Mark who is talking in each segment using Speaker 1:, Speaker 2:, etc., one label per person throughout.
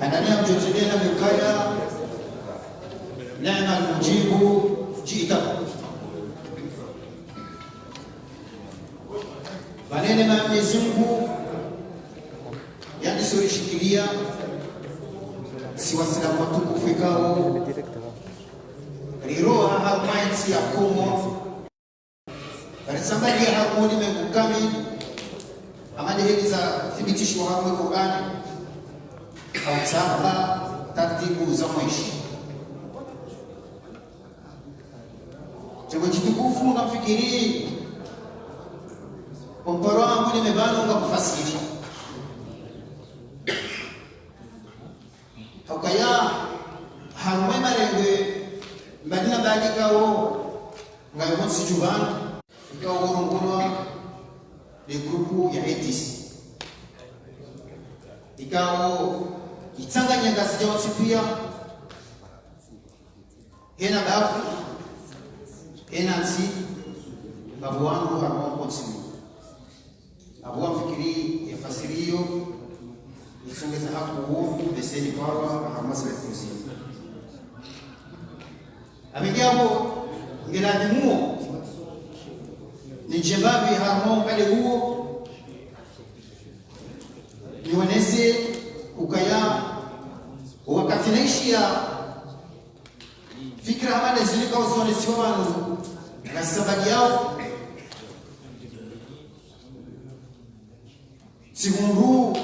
Speaker 1: anania mjojelena mikaya neema mujibu jita manene ma Mwenyezi Mungu yandishorishikilia si wasilamu watukufu ikao riroha harumainsi ya Kongo karisambali ya harumoni mengukami amade heli za thibitisho wa harume Qur'ani au saba taratibu za mwishi chego kitukufu nafikiri komparo wangu nimebana nga kufasiri hakaya harume marengwe mbadina badikao ngayo monsi jubana ikao gorongolwa de grupu ya ETIS ikao itanganya ngazi ya pia hena bafu hena nsi babu wangu hapo continue abu wafikiri yafasirio isongeza hapo uovu beseni kwa hamasa ya kuzi amejapo ngeladimuo ni jembabi harmo pale huo nionese ukaya wakati naishia fikra hamada zilika usone siwanu na sababu yao sigundu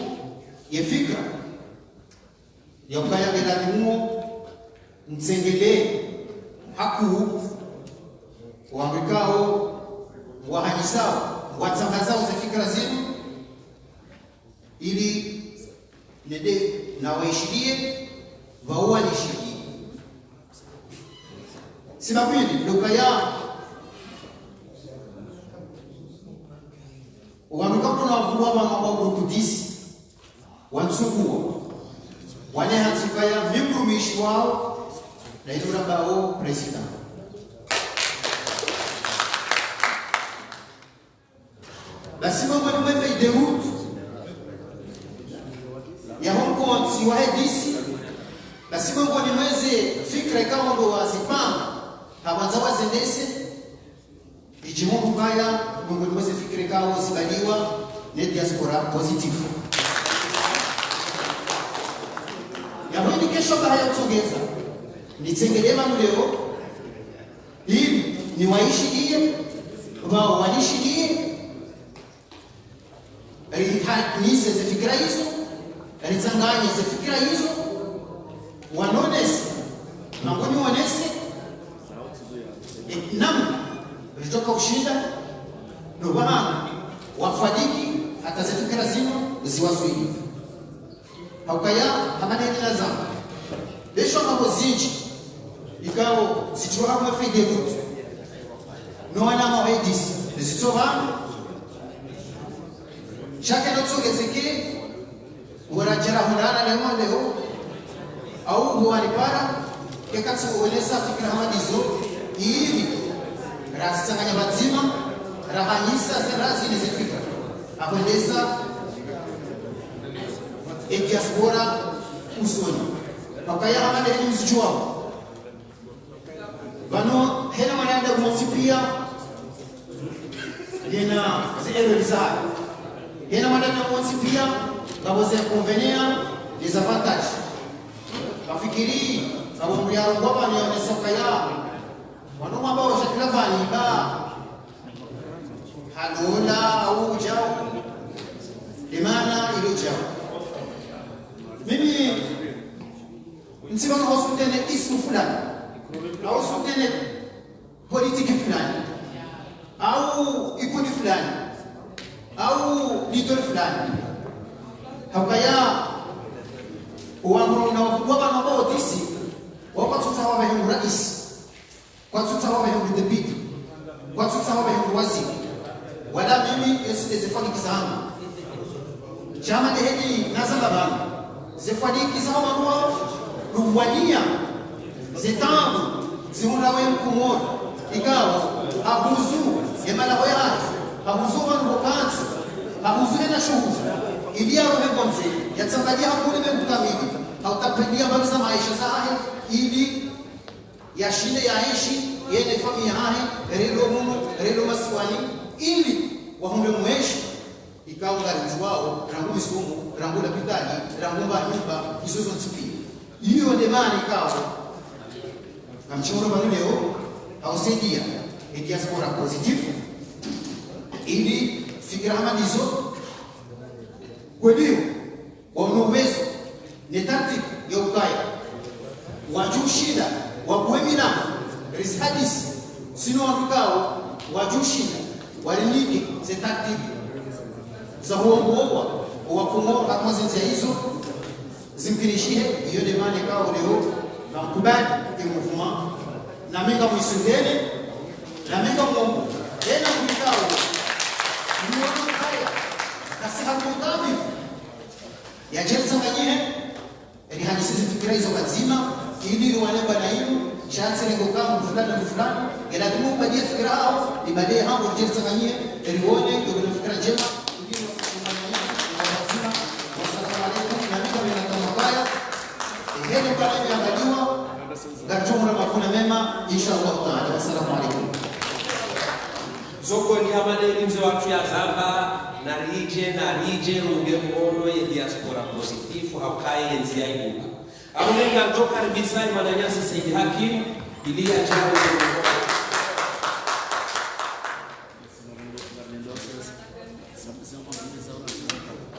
Speaker 1: ya fikra ya ukaya geladimuo msengele haku waambikao wahanyisao watangazao za fikra zenu ili nende na waishirie waua nishirie sima pili lokaya waambikao na wavua wa grupu 10 wansugua wale hatikaya mimrumishi wao na ilo ambao president basi mambo ni wewe ideut ya hongo si wa edisi basi mambo ni mweze fikra kama ndo wazipanga hawanza wazendese ijimu mbaya mambo ni mweze fikra kama zibaliwa ne diaspora positive ya mwindi kesho bahaya kusogeza nitengelema leo ili ni waishirie wao wanishirie nise za fikra hizo alizanganya za fikra hizo wanonese mangoni wanese nam ritoka ushinda ndo bana wafadiki hata za fikra zino ziwaswili haukaya hamaneni lazima besho mambo zinji ikao situwa mafide route no wana mawedis zitoba chake notsogezeke warajara hundana leo au huwani para kekatsu ueleza fikra hamadizo ili rasanganya bazima rahanyisa zerazi ni fikra akwendeza diaspora usoni makaya hamade mzijua bano hena mananda kumsipia dena zero hena mananda kumsipia baboze convenir les avantages bafikiri sababu ya ngoma ni onesoka ya wanoma bao shakila vani ba halula au jao limana ilo jao mimi nsiba hospitali ismu fulani au hospitali politiki fulani au ikundi fulani au leader fulani hakaya uamuru na wakubwa ambao tisi wako tutawa wa rais kwa tutawa wa deputy kwa tutawa wa waziri wala mimi esifanye kizangu chama de hedi nazamba bana zifanye kizangu marua ruwania zetangu zimurawe mkumoro ikawa abuzu emala hoya abuzu wanbokanzi abuzu na shuhuzi ili arohe bonze yatsangalia hakuni mekukamili hautapendia kabisa maisha zahe ili yashinde yaishi yene familia hahe relo muno relo masiwani ili wahunde mweshi ikawa ngari wao rangu misumu rangu la pitani rangu nyumba hizo zonsipi hiyo demani ikawa kamchoro bali leo ausaidia diaspora positive ili fikira hamadizo kweli wana uwezo ni tactic ya ukaya wajushinda wakuemina hadisi sino wakao wajushinda waliniki ze tactic za huongoa wakumoa kama zinzia hizo zimkirishie hiyo demani kao leo na mkubali kimufuma na menga muisundene na menga mungu tena kulikao niona haya kasi hakutabi ya jelsa ngine ili hadisi fikira hizo mazima ili walemba na hiyo chance lengo kama fulani na fulani ila tumu baadhi fikira hao ni baadaye hapo jelsa ngine ili uone ndio fikira njema ili wasimamie lazima wasalamu alaykum na mimi ninataka baya hilo kwa nini angaliwa gatumra mafuna mema inshallah taala wasalamu alaykum
Speaker 2: zoko ni amadeli mzee watu ya zamba na rije unge mkono ya diaspora positifu haukaye enzi ya ibuka amulenga ntoka ribisai mananyasi Said Hakim ili ya jawo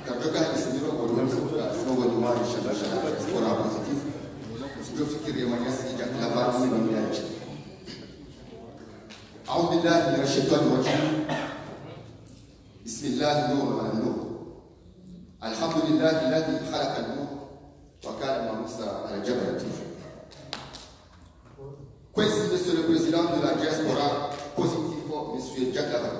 Speaker 3: katoka hisimiro kwa uwezo wa sogo ni mali shabasha diaspora positifu usifikiri mananyasi ya klavani ni mniache أعوذ بالله من الشيطان الرجيم بسم الله نور على النور الحمد لله الذي خلق النور وكان موسى على جبل الطور. Questi Monsieur le Président de la diaspora positive, Monsieur Jacques Laval.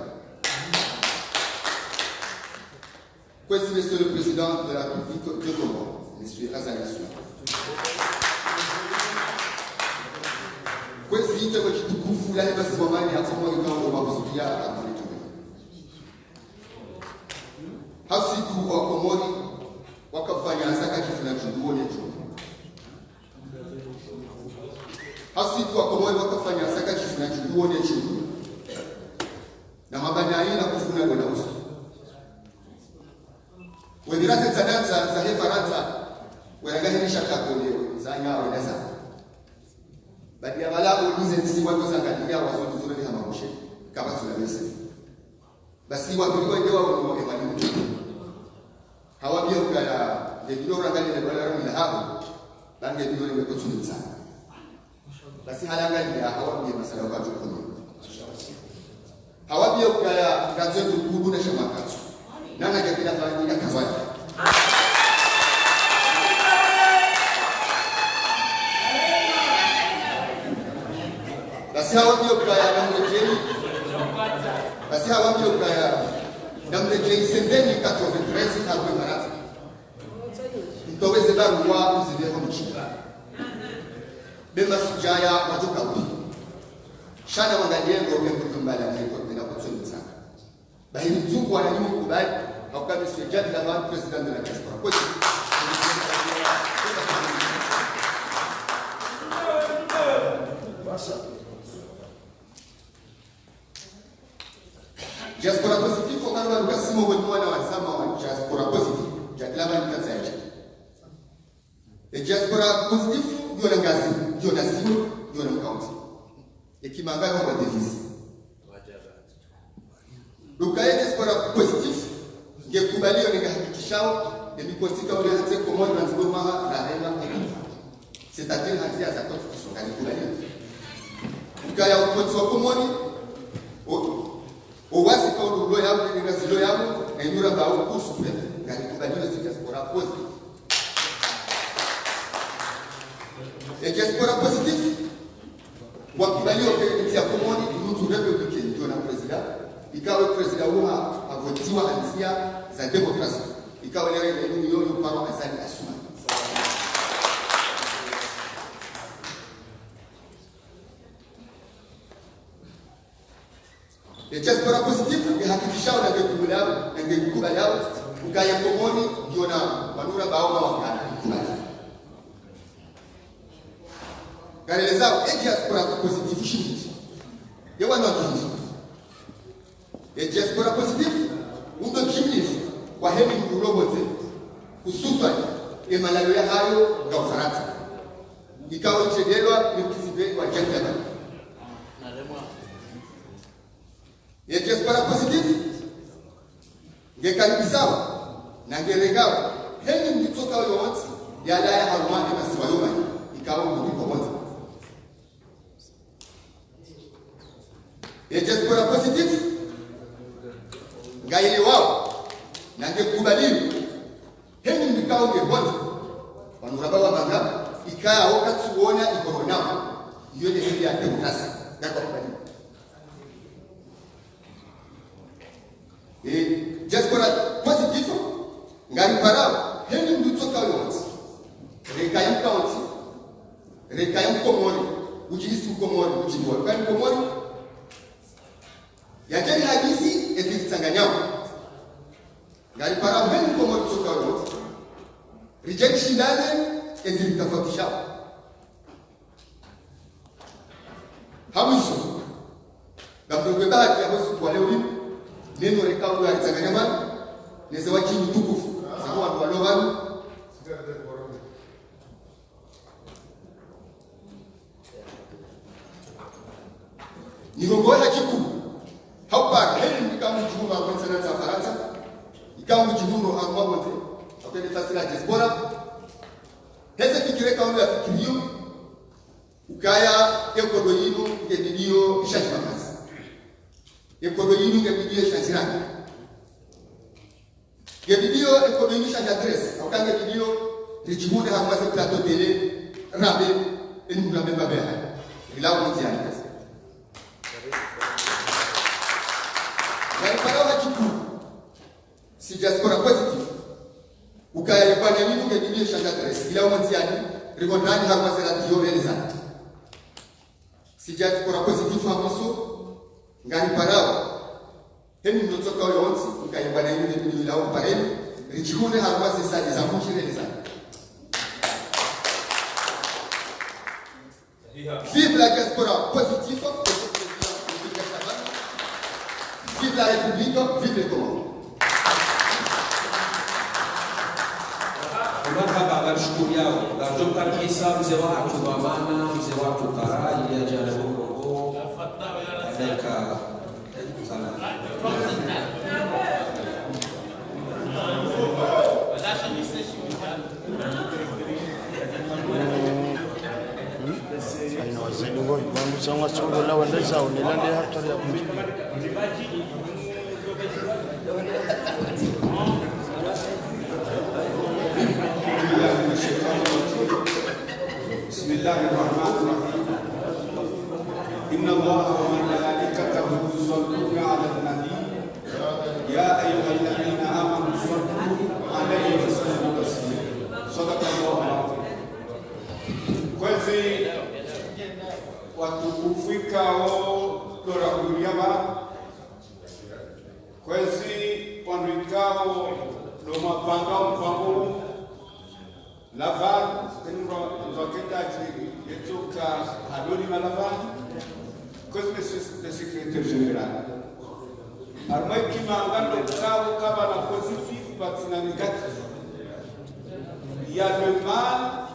Speaker 3: Questi Monsieur le Président de la République de Congo, Monsieur Azali Assouma. Kwezi ite kwa kitukufu la heba simamani ya kama kama makusudia amalitume. Hasiku wa Komori wakafanya zaka kifuna chuduone tu. Hasiku wa Komori wakafanya zaka kifuna chuduone tu. Na mabana ina kufuna bwana uso. Wendirase tsananza za hefaranza wenagahirisha kakole za nyawe na za badi ya malabu nize nsi watu sangalia wazo nzuri ni hamakoshe kama tunaweza basi wapiliwa ndio wao emani hawabia ukala ndio rangali na dola rami na hapo lange ndio nimekutuniza basi halangali ya hawabia masala kwa jukuni hawabia ukala ngazo kubu na shamakatu nana ya kila fanya kazwani basi hawa ndio kaya namrejei basi hawa ndio kaya namrejei sendeni 93 hapo Imarati mtoweze barua mzidi hapo mchika bema sijaya watoka wapi shana wangajengo umekutumbala hapo bila kutunza bali mzungu wananyumu kubali haukami sijadi la man president de la diaspora kwa diaspora positive wakati ukasimo wenyewe na wasama wa diaspora positive jaklaba nikazaje diaspora positive ndio na ngazi ndio na simu ndio na mkaunti ikimangana wa devise dukaye diaspora positive ngekubaliwa nikahakikishao nimekosika ule hata komoni na zigoma na rema c'est-à-dire hatia za kwa kusongani kubaliwa ukaya ukonzi wa komoni Owasi kwa ulo yangu ni ngazilo yangu na inura bao kusu kwa ngani kubaliwa si diaspora positive. Diaspora positive wakubaliwa kwa nchi ya Komoni mtu republique ndio na president ikawa president huwa avotiwa anzia za demokrasia ikawa leo ile ndio paro Azali Assouma. Diaspora positive ni hakikishao na ngekubaliwa ukaya Komoni ndio na manura bao na wakana gareleza diaspora positive shimiti yewa no kinji diaspora positive undo kimlifu kwa hemi mkulobote hususan malalo ya hayo ga Ufaransa ikawa ichedelwa ni president wa gentleman diaspora positive ngekaribisawa na ngeregawa hemi mtoka yote ya la ya harumani na siwayoma ikawa mkuliko moja diaspora positive ngaili wao na ngekubaliwa hemi mbikao ngebonza wanuraba wa banga ikaya wakati tuona ikorona hiyo ni hili ya demokrasia ngako kubali diaspora positive ngali parao hemi mtoka yote rekayam county rekayam komori ujilisi komori ujiwa kwa komori yakeni hadisi ezitanganyao ngali parao hemi komori mtoka yote rejection ndani ezitafautisha hamuso ngamwe bahati ya hosu kwa leo neno rekao ya Tanganyama neze wajini tukufu sio watu walogani nirongoya kiku hapa heli ndikamu juhuru wa sana za Faransa ikamu juhuru hapo wote akende fasira diaspora hese fikire kaundu ya fikirio ukaya ekodo yinu ngebidio ishashimakazi ekodo yinu ngebidio shazirani ngebidio ekodo yinu shazadress akange bidio rijimude hamase plateau tele rabe enu rabe babeha ilawo mtiani kasi na iparawa kiku si diaspora positive ukaya yepanya yinu ngebidio shazadress ilawo mtiani rigonani hamase ratio relizana si diaspora positive hamoso ngani parao hemi mtotoka yonsi ukayibana yini bidu lao pareni rijihune harumasi sadi za mchireli sana vive la diaspora positive vive la république vive le Congo
Speaker 2: Marhaba barshukuru yao garjoka kisa mzee watu wa maana mzee watu karai ya jana Kongo Afrika sana
Speaker 4: aina wazeni ngoi bandu sanga chongo la wanda zao nilande hatari ya kumjini
Speaker 5: بسم الله الرحمن الرحيم إن الله وملائكته يصلون على النبي يا أيها الذين آمنوا صلوا عليه وسلموا تسليما صدق الله العظيم kwezi watukufu ikao torahuriaba kwezi wandu ikao lomapanga mpango Laval, cause le secrétaire général. Alors moi qui m'a engagé le cas la positif, la négatif. Il y a le mal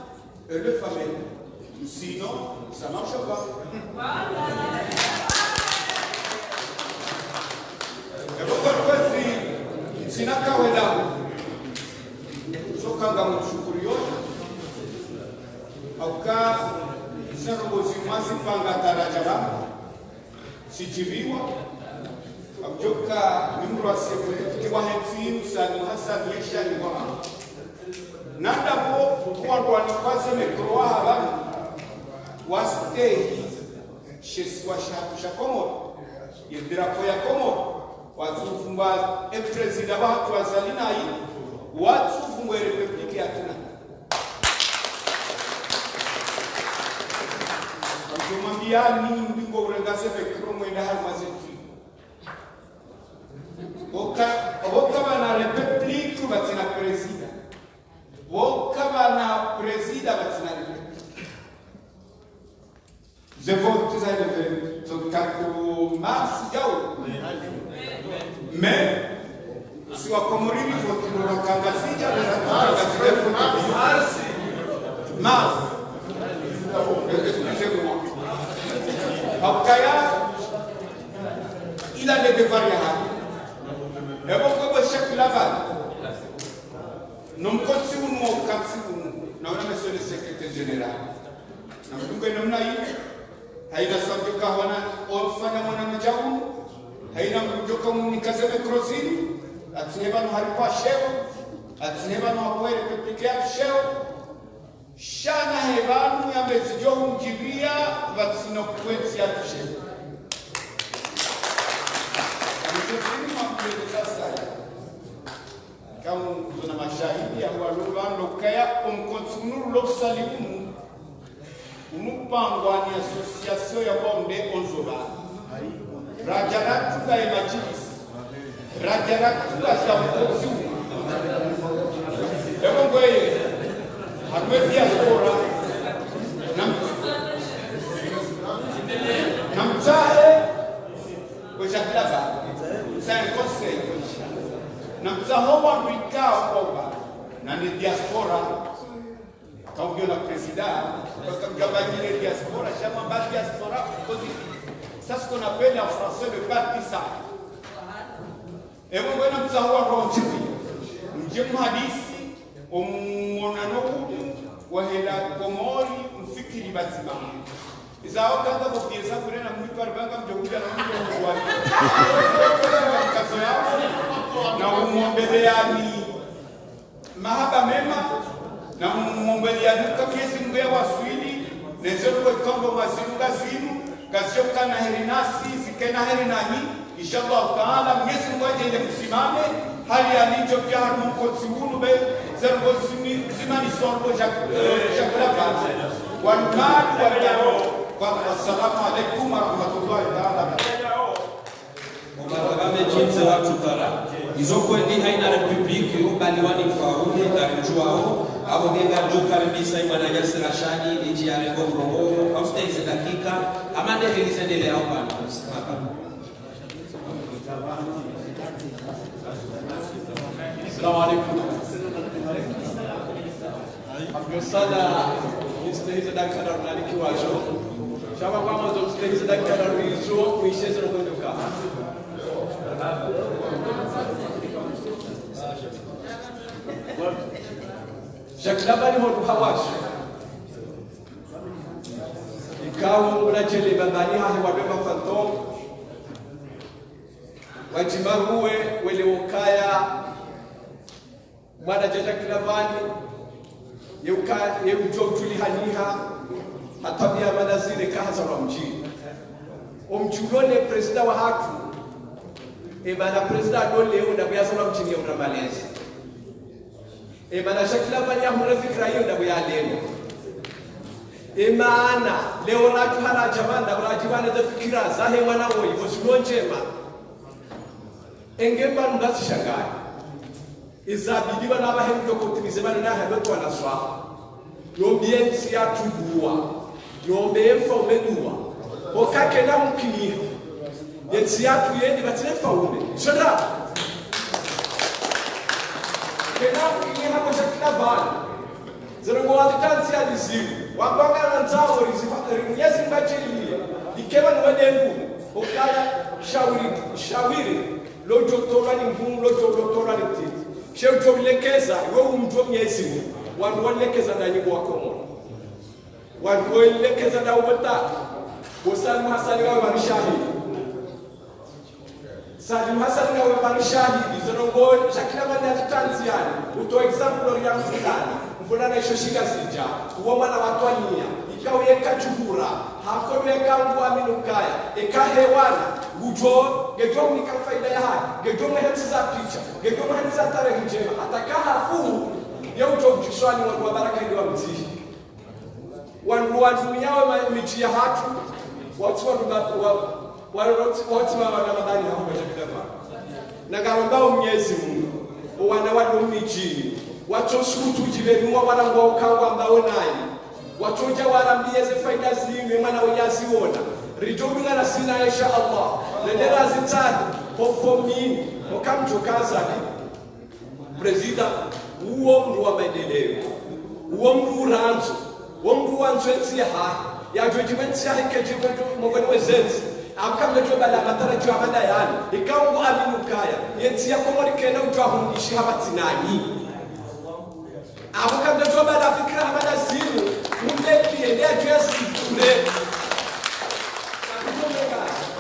Speaker 5: et le famille. Sinon, ça ne marche pas. Et pourquoi si n'a qu'à sokanga mshukurio auka zinarobozi mwasi panga tarajaba sijibiwa aujoka nimro asepolitiki wa hensi usani hasa yesha ni wa nanda bo kwa ndo kwaze mekroa haba waste sheswa shakomo yendera ko yakomo watufumba president wa watu wazalina hii watu fungwe republiki ya tuna kumwambia nini mbingo urengase pekro mwenda harmazetu oka bana republiki batina presida oka bana presida batina republiki si wa Komorili votino wakangazija na Mars. Excusez-moi. Abkaya ila ne bevaria hali. Ebo kwa shek laval. Nomkotsi unu katsi unu. Na wana monsieur le secrétaire général. Na mdunga namna hii. Haina sabjuka wana ofanya mwana mjawu. Haina mjoka mnikaze mekrozini. Atsineba no haripa sheo. Atsineba no apoere pepikea sheo. Shana hebanu ya mezijo mjibia vatsino kwenzi ya tusheo. Mjibini mwakwele sasa ya. Kama zona mashahidi ya walubando kaya umkonsunuru lofsalimu. Umupangwa ni asosiasyon ya bonde onzoba. Rajaratu ka imajibis. Rajaratu ka shamkotsu. Ebo kweye. Harus diaspora namtsahe kujaklava c'est un conseil namtsaho wa rikao kwa na ni diaspora quand la président comme gabani diaspora chama ba diaspora ça ce qu'on appelle en français le partisan et mon namtsaho wa rontipi njem hadisi umonanoku wahela Komori mfikiri batima izao kanda kukiesa kurena mwitu arbanga mjokuja na mjokuja wali kazo yao na umwombeleani mahaba mema na umwombeleani kakiesi mgea waswili nezelu kwa ikongo masinu gazinu gazio kana herinasi zikena herinani inshallah taala mgesi mgwaje ile msimame hali alicho pia harumkotsi hunu be zergo zimani sorbo jakula kazi wanmadu waliao kwa assalamu alaikum warahmatullahi taala
Speaker 2: umaragame jinsi watu tara izoko ndi haina republiki ubaliwani faune garijwao abo genga jokaribisa imana yasira shani liji ya rengo mrongo au staize dakika amande helizendele au bana
Speaker 6: Assalamu alaikum. Amgosala mstaiza dakara unaliki wajo. Shama kwa mwanzo mstaiza dakara wizo kuisheza na kuondoka. Shaklabani hodu hawash. Ikawu unajele babani hahi wabeba fantom. Wajimaruwe wele ukaya mwana jaja kilavani yeujo tulihaniha hatabia manazire kaza wa mjini omjulone presida wa hatu ebana presida dole una buyaza wa mjini ya malezi ebana shakilavani ya hurafikra hiyo na buyaleno emana leo ratu hala jamanda urajiwana za fikira zahe mwana woyi vosilonjema engemba ndasi shangai izabidi bana bahemdo kutimize bana na habeto anaswa yombie si atudua yombe mfa umedua okake na mkini yetsi atu yendi batlefa ume shada kena mkini hapo shakila bana zerongo watitansi alizimu wabanga na ntawo rinyezi mbachili ikeba ni wadengu okaya shawiri lojo torani mbumu lojo torani titi sheu lekeza wewe mtu mnyezi wandu walekeza ndani kwa Komoro wandu walekeza na ubata Salim Hassan gawe barishahidi Salim Hassan gawe barishahidi zonongo shakila bana tanziani uto example ya mfulana ishoshika sija uwo mwana watu ania ikawe yekachuhura hakono yekangu aminukaya ekahewana ujo gejo mnika faida ya haya gejo mhetsi za picha gejo mhetsi za tarehe njema atakaha fu ya ujo kishwani wa baraka ndio mtii wandu yawe miji ya hatu watu wa Ramadhani hapo kwa na garambao Mwenyezi Mungu wana wadu miji watu sutu jibenua wana ngwa kangwa ambao nayi watoja warambie ze faida zimwe mwana uyaziona rijobinga na sina insha Allah nendera zitani hofomini okamjokaza presida uo mndu wa maendeleo uo mndu uranzo uo mndu wanzwenzi hai yajojiwenzi hai kejiwetu mongoni wezenzi akamleto bala matarajio amanda yani ikaungu aminukaya yenzi yakomori kena utwahungishi habatsinani akamleto bala fikira amanda zimu mumlekie ne address ure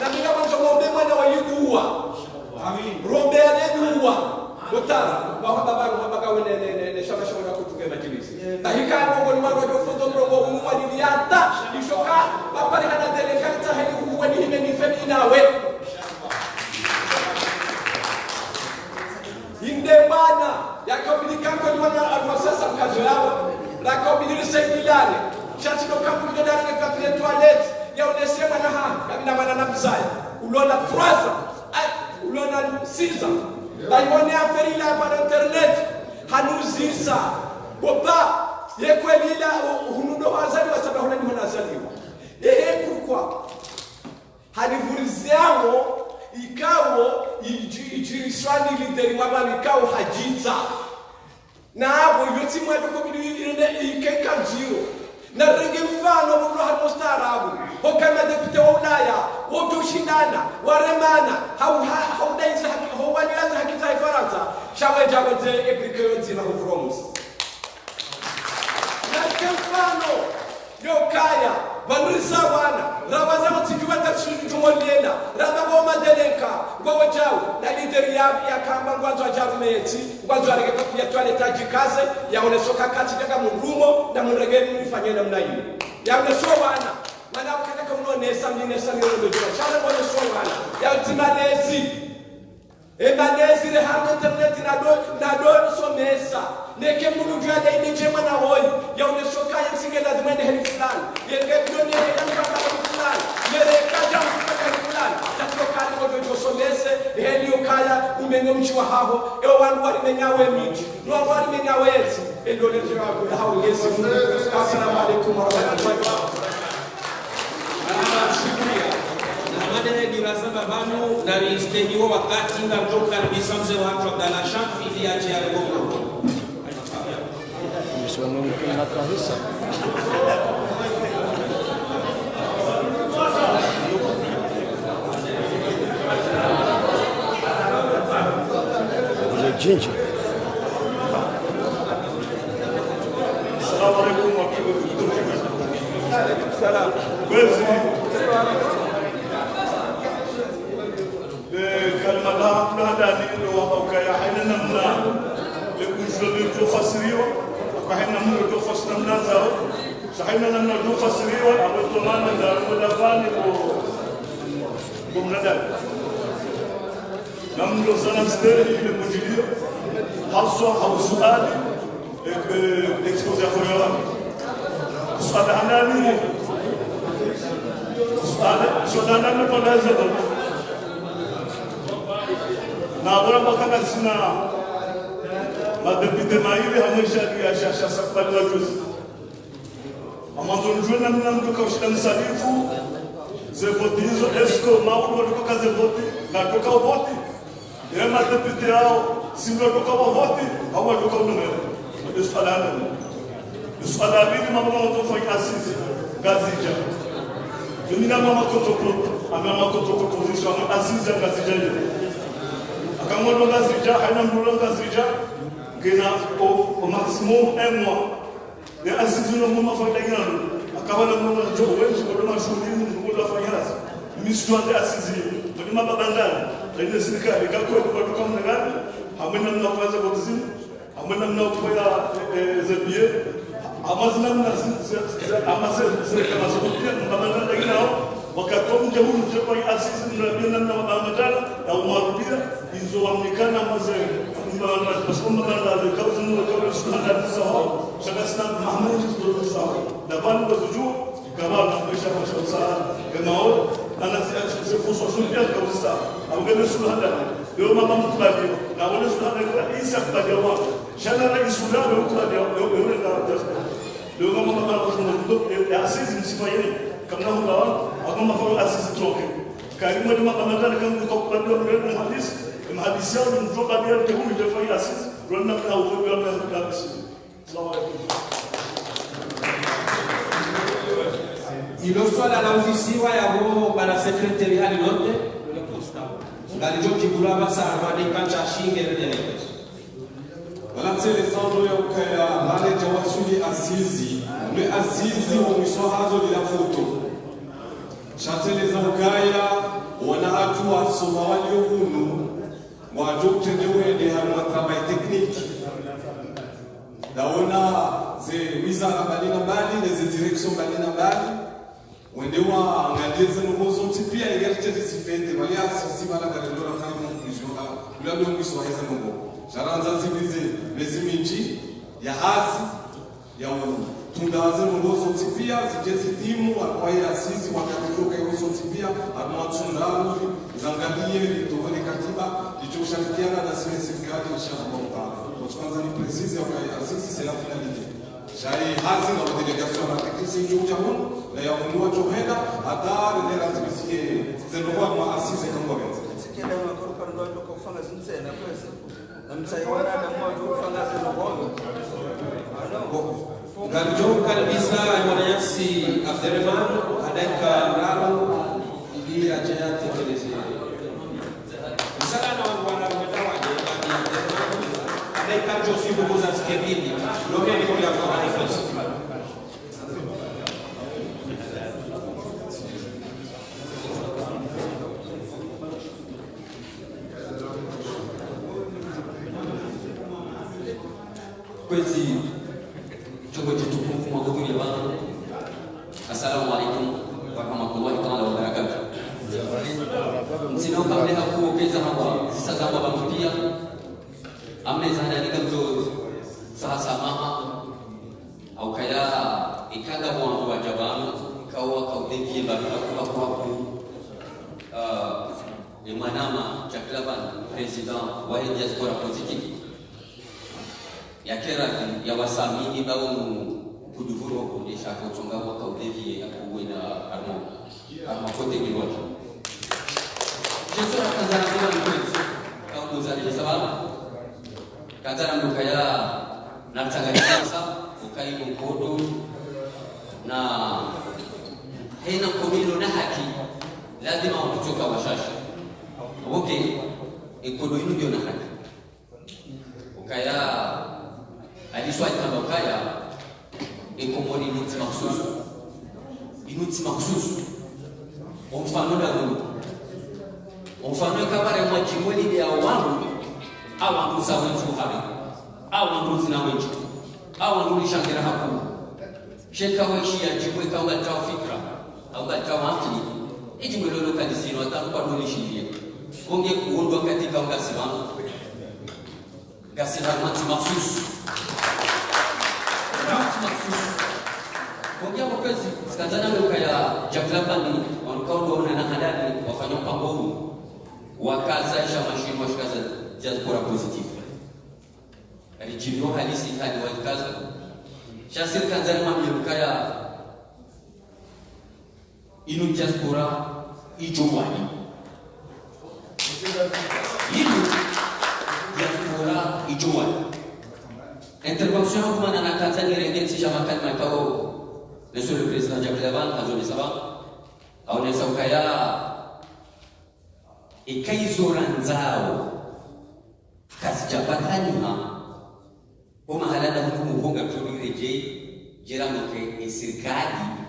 Speaker 6: na mina mwanzo ngombe mwana wa yuwa amin rombe aneduwa Gotara, wakababaru wabagawe ne shama shama kutuke majilisi. Bahika ngo mwana wa foto mrongo umwa niliata ishoka bapari hana delekata hali kuwa ni hime ni femina we. Inde bana yakabilika kwa mwana alwasasa mkazo yao. Rakabiliri saidilane. Chati no kampu ndani ya kapile toilet ya unesema na ha kabina bana na mzaya. Ulona traza. Ulona siza. Baimone aferila par internet hanuzisa boba yekwelila hunudo hazali wasabahuna ni hanazaliwa pourquoi hanivuriziamo ikawo ijiriswani lideri mama ikawo hajiza na abo yoti mwado ko bidire ikeka jiro na rege mfano mlo halmostarabu hokama depute wa Ulaya wotushindana waremana haudaiza hawanilaza haki za Faransa shawe jagote ebrikezi na ufromus na mfano yokaya vanrisa wana rabaza mutijuwa tashujumoliena rababo madeleka ngowe jao na lideri ya kamba ngwanzo ajarumeti ngwanzo areke ya toileta jikaze yaoneshoka kati daga munrumo na munregeni mfanye namna hiyo yaonesho wana mana ukenda kama unonesa mnesa ndio shana mwonesho wana yautimanezi emanezi le hapo internet na do somesa neke mungu jua ile nje mwana hoi yaoneshoka yamsinge lazima ende heli fulani yenge bidoni yanipaka fulani mere kaja mpaka fulani tatoka ngo somese heli ukaya umenyo mchi wa haho eo wandu wali menyawe miji no wali menyawe eti ndio nje wa hao Yesu assalamu alaykum wa rahmatullahi wa barakatuh
Speaker 2: Namane dirasaba banu na ristehiwa wakati nga mtoka kabisa mzee watu Abdalla Shafi ili aje algongo.
Speaker 4: Mwisho mungkin na kabisa. Jinji.
Speaker 7: Assalamu alaikum wa rahmatullahi wa barakatuh. Salam. كالملا نهداني لو أوكا حين نمنا لكوجل تفسريو وحين نمنا تفسرنا زاو سحين نمنا تفسريو أبو تمان زاو ودفاني بمندان نملو سنستري لمجيء حصو أو سؤال إكسبوزيا خيران سؤال هناني سؤال هناني فلا زبط na agora bakana sina madepite maili hamesha ya shasha sakbali wa juzi amazon juna mnamdu kaushika msalifu zevoti hizo esko maudu walikoka zevoti na toka voti ya madepite hao simba toka voti au watoka unumero ndio swala hivi mama mtofanya asisi gazija dumina mama kotoko ama kotoko position asisi gazija Kamodo Gazija, Hanambulo Gazija, Gena au maximum un mois. Les assises de mon enfant d'ailleurs, à Kavana Mono Joe, je peux le jouer, nous le faisons. Mission d'assises, je ne m'en abandonne. Je ne sais pas, les gars, comme les gars, Amenam n'a pas de voisin, Amenam n'a pas de billets, Amazon n'a pas de wakatoa mjamu mchepo ya asisi mrabina na mabamadala ya umarubia hizo wamnikana mazee mbana mbana la kauzu na kauzu sunna sawa shakasna mahmud ndio sawa dabani wazujua kama tungesha kwa sawa kama wao ana sifuso sunna kauzu sawa au ngene sunna leo mama mkubali na wale sunna kwa isa kubali wao shana rais sunna leo kubali leo mama mama ya asisi msifanye kama huwa akoma fanya asisi toke karibu ndio makamata kama kwa kupanda mbele hadisi Mhadisi yao ni mtoka dia mtehu mtefanya sisi. Rona kwa uwepo wa mtafsiri. Salamu alaykum.
Speaker 2: Ilo swala la uzisiwa ya roho bana sekretari hali lote ngalijojibu basa abadikanja shinge rede.
Speaker 8: Alessandro Yaukaya, Lale Jawasuli Azizi, le Azizi au Miswahazo de la photo. Chantez les Aukaya, on a à tout à son mari ou moi je te dis un travail technique. Là on a ces wizards Balina Bali, les directions Balina Bali. On est en Galles, nous sommes un petit peu à l'égalité de ces fêtes. Et voilà, si voilà, la Galera fait une conclusion. Là, nous sommes à Zanzibar. Sharanza zibize mezimiji ya hasi ya tundaze ngozo tipia zijezi timu kwa asisi wakatoka hizo tipia amwatundano zangalie litowele katiba lichoshirikiana na serikali inshallah. Kwa kwanza ni precise ya asisi c'est la finalité. Jai hasi na délégation na technicien Georgia Mon na ya mwa Johenda hata ni lazimisikie zenokuwa kwa asisi kama gani.
Speaker 9: Sikenda makoro kwa ndo kufanya zinzena pesa. Mtaiwana na mmoja kufanya zeno bongo.
Speaker 2: Ngalijo kabisa mwanayasi Abderrahman adaika nalo ili ajaya tekeleze. Msala na wana mtawaje adaika Josi kubuza skebili. Ndio ni kwa fara hizo.
Speaker 10: Kwezi chombo chetu kwa kuhudhuria bana. Assalamu alaykum wa rahmatullahi ta'ala wa barakatuh. Msino kabla hakuokeza hapa sasa kama bampia amneza ndani mto sasa mama au kaya ikaga mwanzo wa jabana ikawa kaudevie baraka kwa ni manama Jaklaban president wa diaspora positive ya kera ya wasami bao kuduvuru kuondesha kutonga mwaka udevi ya kuwena armo kote kiroto. Jesu akazana kwa mkwezi au kuzali sababu kazana mkaya na Tanganyika ukai mkodo na hena komilo na haki lazima kutoka washashi. Okay, ikodo hino ndio na haki. Ukaya aliswali kama ukaya ikomoni inuti maksusu omfano na mungu omfano kabare mwajimweli ya wangu awangu za wenzu habi awangu zina wenzu awangu lishangira hapo sheka wechi ya jimwe kama tao fikra au tao akili ijimwe lolo kadisino atakuwa dolishilia onge kuondwa katika ngasimama gasira mati maksusu kwa kwa kazi sikazana lugha ya Jaklapani wanakondo na hadani wafanya mpango huu wakazaisha mashimo shikaza diaspora positive alijibio halisi hadi wakaza shasir kanzana mamlaka ya inu diaspora ijomani inu diaspora ijomani intervention kwa na Tanzania rengeti chama kama kao Monsieur le Président Jacques Lavan azoni sawa aonesa ukaya ikaizoranzao kasijapataniha o mahalada hukumu honga tulireje jeramoke serikali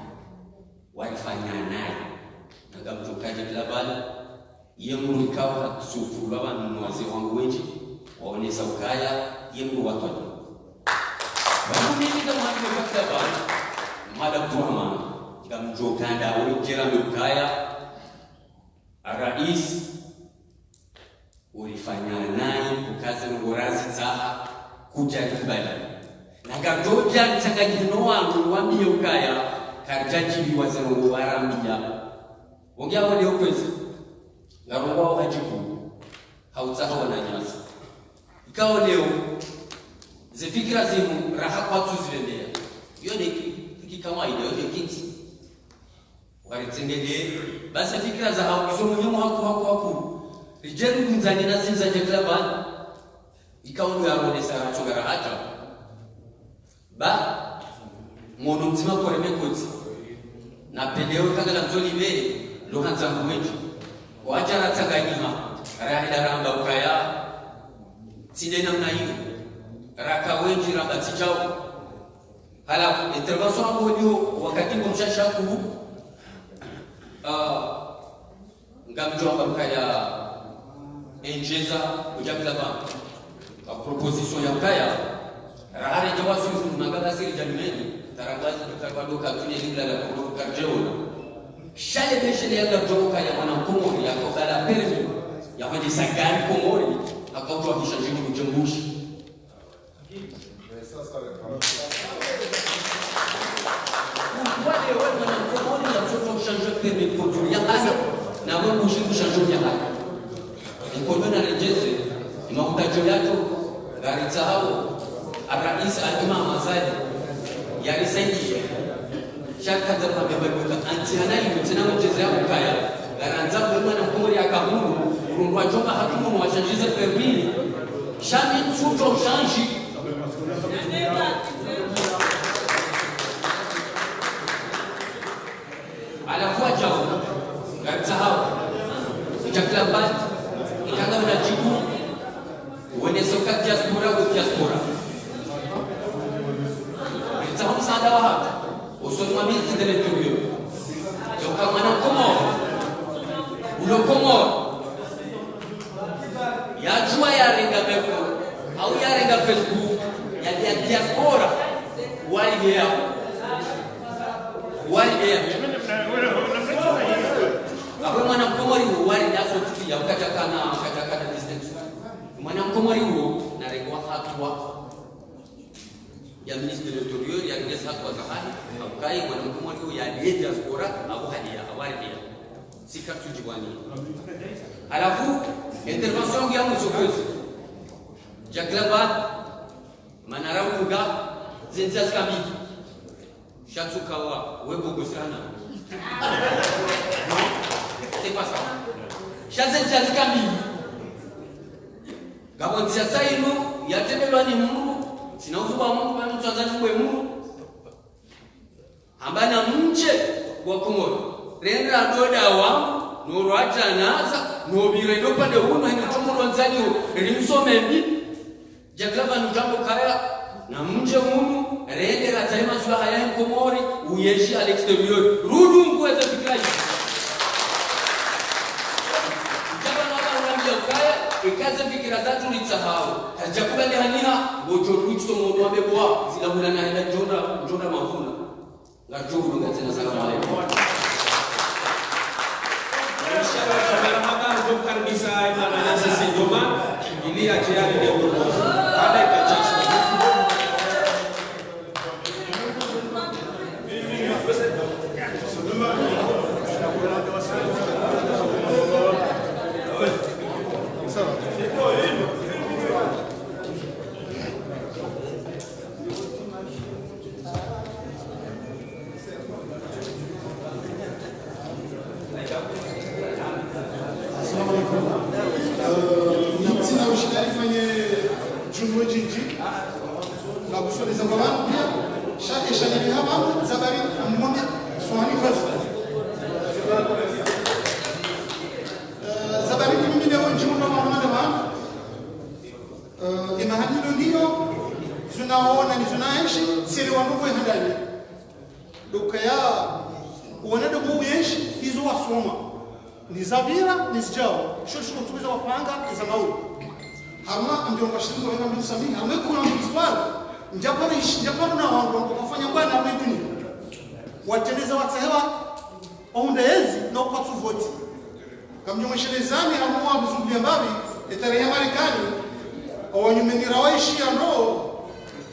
Speaker 10: walifanya naye nagamtoka Jacques Lavan yemuru ikawa kusufuru abantu wazee wangu wengi waonesa ukaya yemuru watu Mimi kama mwanzo Madam Tuama gamjokanda ujira mkaya rais ulifanya naye kukaza ngorazi zaha kuja kibali na gatoja mchanganyiko wangu wambie ukaya karjaji wazero warambia ongea wale ukwezi ngarongwa hajiku hautaka wananyasa ikawa leo zifikira zimu raha kwa tuzilendea hiyo ni kawaida yote kinti walitendele basi fikira za hizo mwenyewe hapo rijeri mzani na zinza jeklavan ikawa ndo yaronesa tsogara haja ba mono mzima kore mekoti na peleo kangala nzolibe lo hanza mwenji wajara tsanganyima rahila ramba ukaya tsinena mnayivu raka wenji ramba tijao halafu intervention ambayo wakati mshashaku ngamjomba mkaya enjeza ujaklava a proposition ya mkaya rahari jawasu magala siri jameni taragazi tukarwado katuni lingla la karjeona shale beshele ya garjoka ya mwana komori ya kokala permi ya mwana sagari komori akautwa kishanjini mjembushi wale wana komori ya mtoto changer permi pour ya hasa na wewe ushindu changer ya hasa ikodona rejeze imakutajo yako gari zao الرئيس الإمام أزادي يا رسالي شركة زمان بيبقى أنت هنا يمتنا مجزء وكايا لأنزاب لما نقول يا كهون ونروح جمع حكومة وعشان جزء فربيني شامل سوتو شانشي على فوجه غرتها جكلا بات كذا ونجيبو ونسوكا diaspora وdiaspora Tahun sadawah, usul mamizi de l'intérieur. Donc comme on Comore, ou le Comore, il y a joie à regarder Meko, il y a regarder Facebook, il y a des diaspora, où il y a, après moi on Comore, où il y a sorti, il y a katakana distinction. Moi on Comore où, na regwa hatwa. Ya ministre de l'Intérieur ya ngesa kwa zahani akai mwanamkumwa hiyo ya diaspora au hadia awali sika tujiwani alafu intervention ya msokozi jaklabat manarau kuga zinzas kami shatsukawa webo gosana c'est pas ça shatsenjas kami gabonzia tsaino yatembelwani mungu sinakuba Mungu bali mtazani mwe Mungu ambana mche wa Komoro renda doda wa nuru atanaza no bire ndo pande huno hinatomo nzani rimsome mbi jaglava nutambo kaya na mche huno rende la taima sura haya Komori uyeshi à l'extérieur rudu ngweza fikrai ikaza fikira zatu nitsahau hajakubali haniha bojo rutso mo wabebwa zilahula na hela jona mavuna ngajobu ngazina salama alaykum inshallah tabarakallah tukaribisha imana sisi joma ili ajali ndio baada ikajeshi
Speaker 1: wateneza watsahewa ondezi na upatu voti kamnyomeshelezani amua mzungulia mbabi etarehe Marekani awanyumenira waishi ando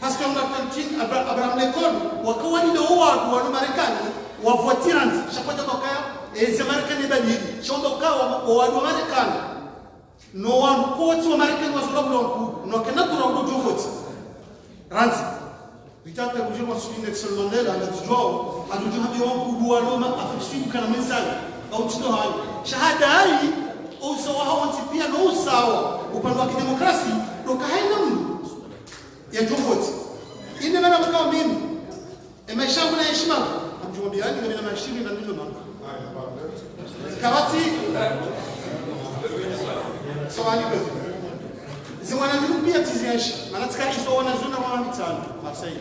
Speaker 1: paske mnatantin Abraham Lincoln wakawa ni huwa wa Marekani wa votiranzi shakwenda bakaya eze Marekani badili shomba ukawa wa Marekani no one court wa Marekani wazola blonku no kana turongo jo voti ranzi bitata kujua masuli Nelson Mandela anatujua hatujua hapo wangu dualoma afishibu kana mensali au tino hayo shahada hii usawa hawansi pia no usawa upande wa kidemokrasi doka haina mtu ya tofauti ine maana mkao mimi maisha yangu na heshima amjumbe yangu na mashini na ndio mama kabati swali kwa zimwana ndio pia tiziashi maana tika iso wanazuna wa mitano masai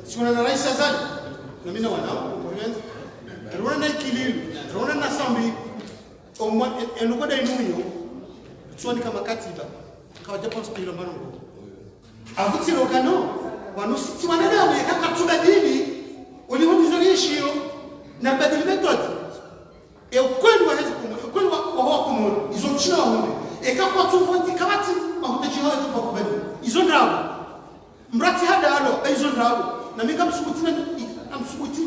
Speaker 1: siwana na rais azali na mimi na wanao rona na kililo rona na sambi omwa enukoda inuyo tswani kama katiba kawa japan spiro manongo avuti lokano wanu siwana na kaka tubadili ulihudizorishio na badili method e ukweli wa hezi kumu ukweli wa kumu izo china hone e kakwa tuvoti kabati mahutaji hayo tupa kubadili izo ndabu mrati hada alo izo ndabu na mika msukutina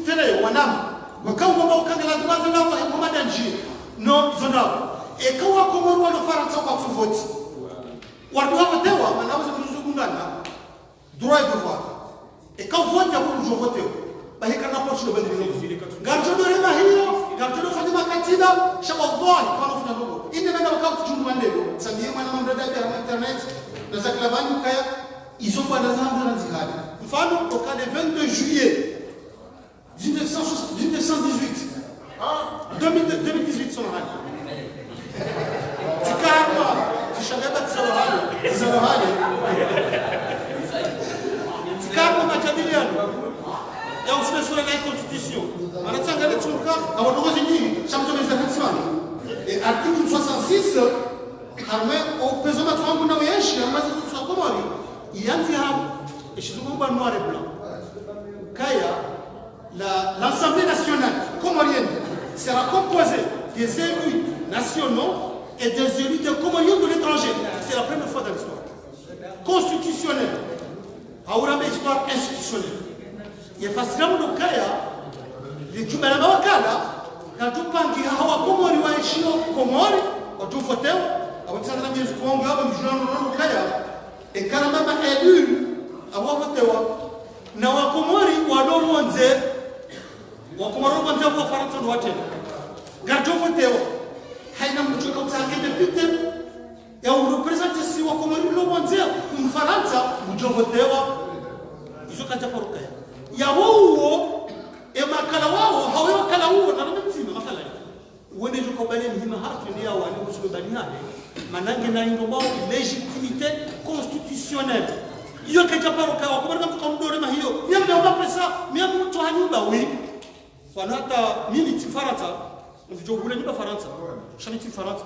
Speaker 1: tere wanama wakau mwamba ukangela duwazi lawa ya mwamada njie no izo ndabu e kawa kumu wano faransa kwa tuvoti wadu wako tewa manaweza kuzugungana droit de voir et quand vote ya kujo vote bahika na pochi ndo badili garjodo rema hiyo garjodo fadima katiba shawallahi kwa nafuna ndogo inde nenda wakati tundu mandelo samie mwana mamrada ya internet na za klavani kaya izo kwa nazamba na zihadi mfano au cas de 22 juillet 2018 son hali tikarwa tishagaba tsalohali tikarwa majadiliano ya usumesura na constitution anatanga letuka na wadogozi nyingi chamtomeza katswana et article 66 arme au pesoma twangu na yeshi amazi kuswa komori yanzi hapo ishizungumba noir et blanc kaya l'Assemblée nationale comorienne sera composée des élus nationaux et des élus de Comoriens de l'étranger. C'est la première fois dans l'histoire. Constitutionnelle. Aurame histoire institutionnelle. Il faut que nous les Jumalama Wakala, quand tu penses que Hawa Komori wa Eshino Komori, ou tu votes, ou tu as mis au Congo, ou tu as mis au Kaya, et quand on a élu, à voter, na Wakomori wa Lomonze, Wakomori wa Nzabo Faransa de Watel. Garde voter. Haina mtu kwa msakende pite ya urepresente si wa Komori Lomonze, Mfaransa mjovotewa izo kaja paruka ya wao e makala wao hawa kala wao na mzima makala wende jo kobale ni mahatu ni hawa ni usulo bani hale manange na ingomba légitimité constitutionnelle iyo kaja paruka wa Komori mtu kamdore ma hiyo mimi naomba pesa mimi mtu hanyumba wi wanata mimi tifaransa mjovule ni Faransa shani tifaransa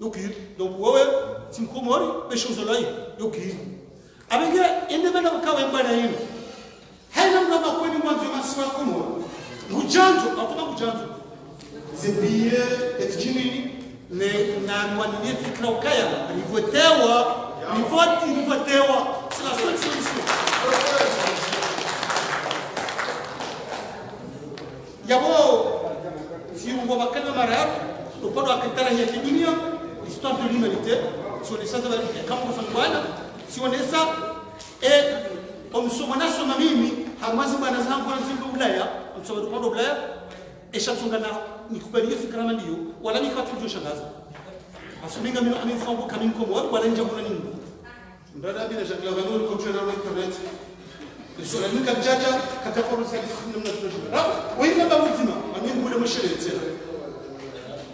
Speaker 1: yokir donc wewe timkomori beshozolai yokir abenge endebana ukawe mbana yini haina mnaba kweli mwanzo masiwa komo mujanzo atuna mujanzo zebiye etjini ne na mwanini fikra ukaya nivotewa c'est la seule solution yabo si on va bakana mara au pado akitara ya kidunia histoire de l'humanité sur les choses de la kama kufanya si on est ça et omsomana soma mimi hamazi bwana zangu anazimba Ulaya msoma tupando Ulaya eshatungana nikubalie fikra ndio wala nikatujo shangaza asuminga mimi amifango kama mkomo wala nje kuna nini ndada bila shakla vanuru kwa tena na internet sura nika jaja katakoro sasa namna tunajua wewe ndio mzima mimi ngule mshele tena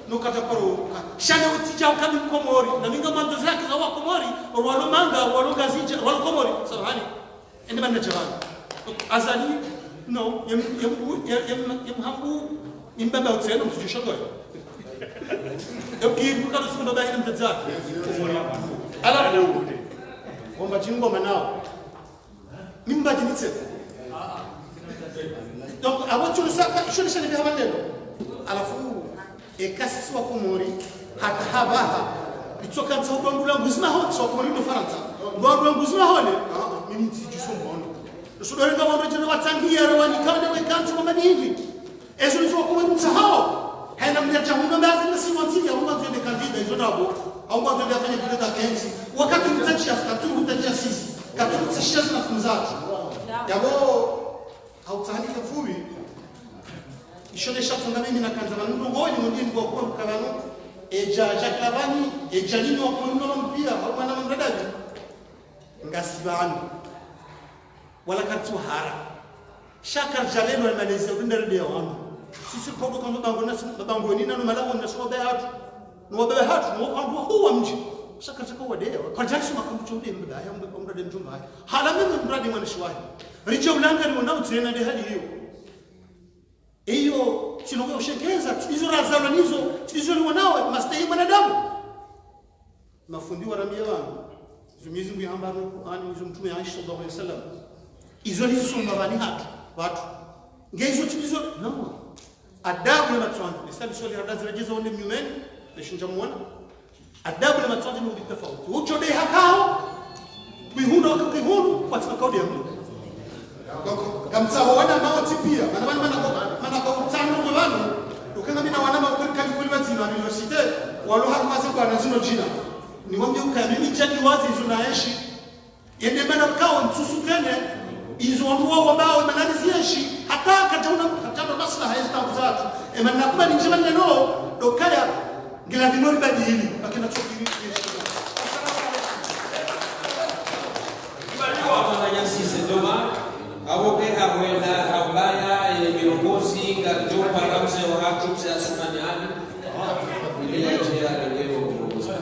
Speaker 1: no katakoro shana utija kama mkomori na minga mando zake za wakomori walo manga walo gazija walo komori sabani ende bana jabana azali no yem hambu imbaba utsena mtujishogoya yoki bukalo sindo bana mtazaka alafu omba jingo manao mimba jinitse donc abacho saka shule shale bihaba lelo alafu ekasi wa komori hata habaha bitsoka ntsodo ngula nguzima ho so komori do Faransa ndo nguzima hole mimi ntijisombono sudore ngabo ndo jeno watangia rawani kama we kantu kama hivi ezo nzo komori msahao haina mjaja huno mbazi na siwantia huno ndio de kandida hizo dabo au mwanzo ndio afanye bila kenzi wakati mtachia mtachia sisi katu tshishaza na funzaji yabo hautandika fubi
Speaker 11: ishole shafunga mimi na kanza manundo ngoni mwingine kwa kwa mkabano eja jaklavani eja nini wa kununo mpia au bana mndadaji ngasibani wala katu hara shakar jaleno almalezi ndere ya wangu sisi kwa kwa mabango na mabango nini na malawo na sobe hatu no bebe hatu no kwa huwa mji shaka chako wadewa kwa jaji makamcho ule mbaya mbrade mjumba hala mimi mbrade mwanashwahi richo ulanga ni wanao tena de hali hiyo sinogo ushekeza hizo razalo nizo hizo ni wanao mastahili mwanadamu mafundiwa ramia wangu zumizi mbiamba Qur'ani hizo mtume Aisha sallallahu alaihi wasallam hizo hizo mabani hatu watu ngezo hizo no adabu ya matwanzo nisali swali hadazi rejezo wale mnyumeni nishinja muona adabu ya matwanzo ni tofauti uchode hakao bihundo kakihunu kwa sababu ya Mungu kamsawa wana mauti pia maana kwa utano kwa wanu ukanga mina wana mauti kali wazima universite walo hakumaze kwa nazino jina ni wambie ukamimi chaki wazi hizo naishi yende mana kao nsusukene hizo wao ambao manani zieshi hata katauna maslaha hizo tatu emana kubali njema neno dokaya ngila dinori badili akina chokiri
Speaker 2: Awoke hawenda ambaya viongozi ngajo paramse wa hatu za Sumaniani ili ajira leo kuongoza.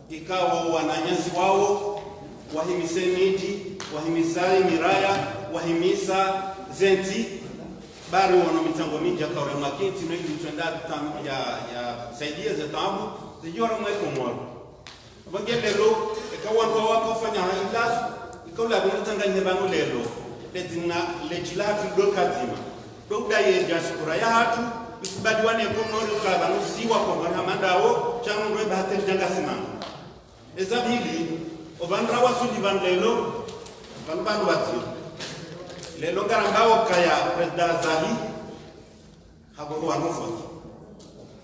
Speaker 5: Ikawa wananyasi wao wahimise miji, wahimisai miraya, wahimisa zenti bari wana mitango mingi akaure makiti no ili twenda ya saidia za tamu zijora mweko mwaro bangelelo ikawa kwa wakafanya hilas ikaula binatanganya bango lelo letina legislative dokatima dokda ye diaspora ya hatu ikubaliwane Komoro kaba nusiwa Komoro hamandao changu ndo bahati janga simama ezabili obandra wasudi bandelo banban watio lelo garambao kaya president Zahi haboro wanofoti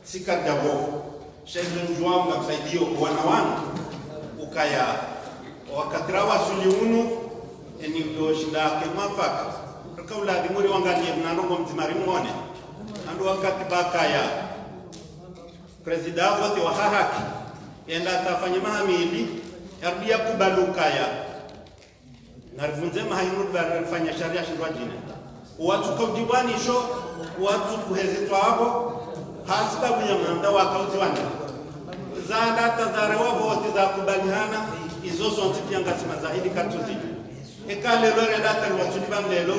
Speaker 5: sikajabo sheikh Njwao ngamsaidio wanawana ukaya wakatrawa suliunu eni doshinda kemafaka kaula dimuri wangani mnanongo mtimari mwone ando wakati bakaya president wote wa haki enda tafanya mahamili yardia kubalukaya narivunze mahayunu barifanya sharia shirwa jina watu kujibani sho watu kuhezitwa hapo hasiba kunyamanda wakauti wana zanda tazarewa vote za kubalihana izo sonti piangasima zaidi katuzi ekale lore data wasudi bamlelo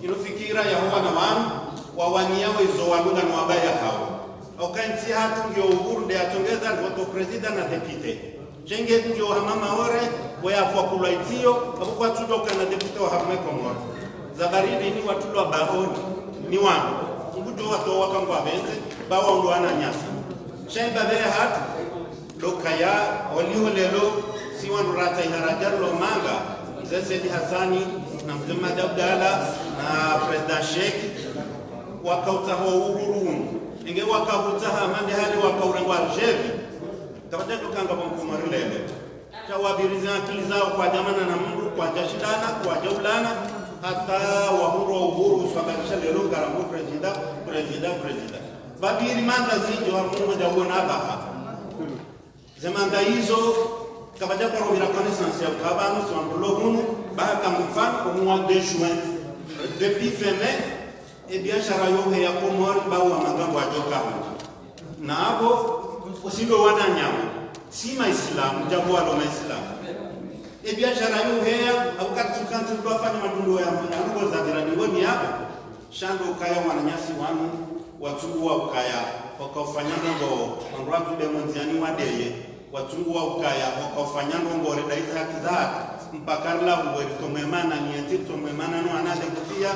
Speaker 5: inofikira ya huwa na wanu wawania wezo walunga na wabaya hao okanti hatu ndio uhuru de atongeza voto president na depute jenge ndio hamama ore boya kwa kulaitio abuko tudoka na depute wa hamwe Komoro zabaridi ni watu wa baoni ni wangu ngudo watu wakangwa benze bawa ndo ana nyasa shemba bere hatu lokaya waliho lelo si wanu rata iharajar lo manga Zesedi Hassani na Mzee Abdalla na President Sheikh wakauta ho uhuru inge wakahuta hamande hali wakaurengwa aljebi tabata tukanga Komoro lele tawabiriza akili zao kwa jamana na Mungu kwa jashidana kwa jaulana hata uhuru sababisha lelo ngarambo president babiri manda zinjo wa Mungu jawona baha zemanda hizo kabaja kwa reconnaissance ya kabano swambulo hunu baka mfano kwa mois de juin depuis fin mai et bien charayo ya Komoro bawa magambo ajoka na hapo usindo wana nyama si maislamu jambo wa maislamu et bien charayo ya abukatu kantu kwa fanya madundo ya nguo za jirani ngoni hapo shando kaya wananyasi wanu watu wa ukaya wakafanya ngo ngwatu demonziani wadeye watu wa ukaya wakafanya ngo reda haki za mpaka la uweri tomemana ni tomemana no anade kupia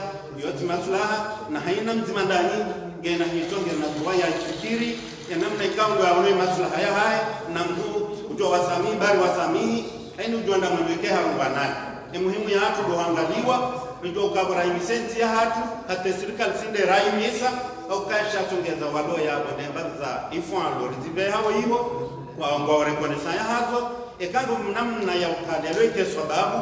Speaker 5: yote maslaha na haina mzima ndani ngena hitonge na dua ya fikiri ya namna ikango ya wale maslaha ya haya na mgu kujua wasamii bali wasamii haini ujua nda mweke harubanani ni muhimu ya hatu doangaliwa ndio kabla imisensi ya hatu hata serikali sinde raimisa au kasha tungeza walo ya bodembaza ifwalo rizibe hao hiyo kwa ngore kone saya hazo ekando namna ya ukadelo ike sababu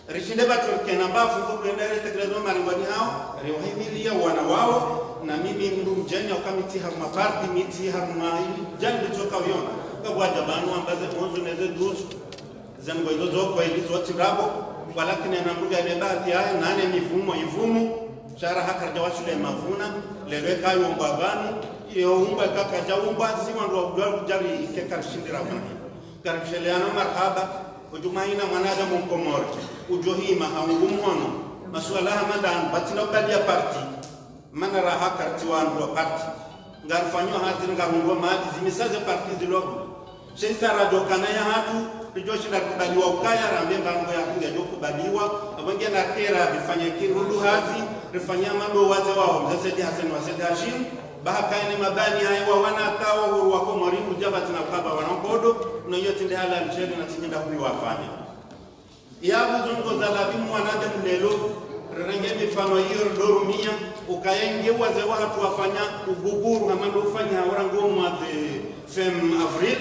Speaker 5: rishinde batu kena bafu kuendele tekelezo maringoni hao rewahimilia wana wao na mimi mdu mjenya ukamiti haruma party miti haruma jambo toka uyon kwa jabanu ambaze mwanzo neze dusu zango hizo zoko ilizo tirabo walakini anamruga ile baadhi haya nane mifumo shara haka jawashule mavuna leweka yombaganu iyo umba kaka jaumba siwa ndo kujari ikeka shindira bana karisheliana marhaba ujumaina mwanadamu Komoro ujohima haungumwono masuala hamadan batina badia party mana raha kartiwan do party ngarfanyo hazin ngarungo maadi zimisaze party zilogo shesara dokana ya hatu Rijoshi na kubaliwa ukaya rambe ngango ya kunga jo kubaliwa abenge na kera bifanye kirundu hazi rifanya mado waze wao Zesedi Hassan wa Said Hashim bahaka ni mabani hayo wana kawa huru wa Komoro kujaba tena baba wanampodo na yote ndio hala mchele na tinda kuiwafanya yabu zungo za labimu wanade mlelo renge mifano hiyo dorumia ukaenge waze watu wafanya uguguru kama ndio ufanya orango mwa fem avril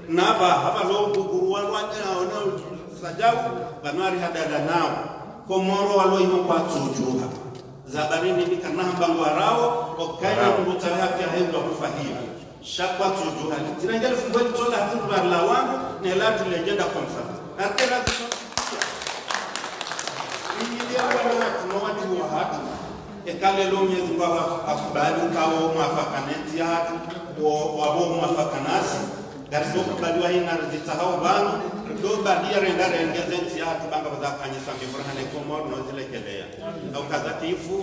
Speaker 5: naba hapa lo buguru wana sajabu banwari hadada nao Komoro walo imo kwa tujuha zabarini ni kanamba ngwarao okaina mbuta yake haendo kufahimu shakwa tujuha tirangele fungwe tola hatu la wangu ne la legenda komsa atela ni ya wana tunawatu wa hatu ekale lo Mwenyezi Mungu akubali kawo mwafakanenti hatu wabo mwafakanasi garso kubaliwa hina rizitahau banu do badia renda rengezenti ya tubanga bazakanye sambi furahane Komoro no zilekelea au kazatifu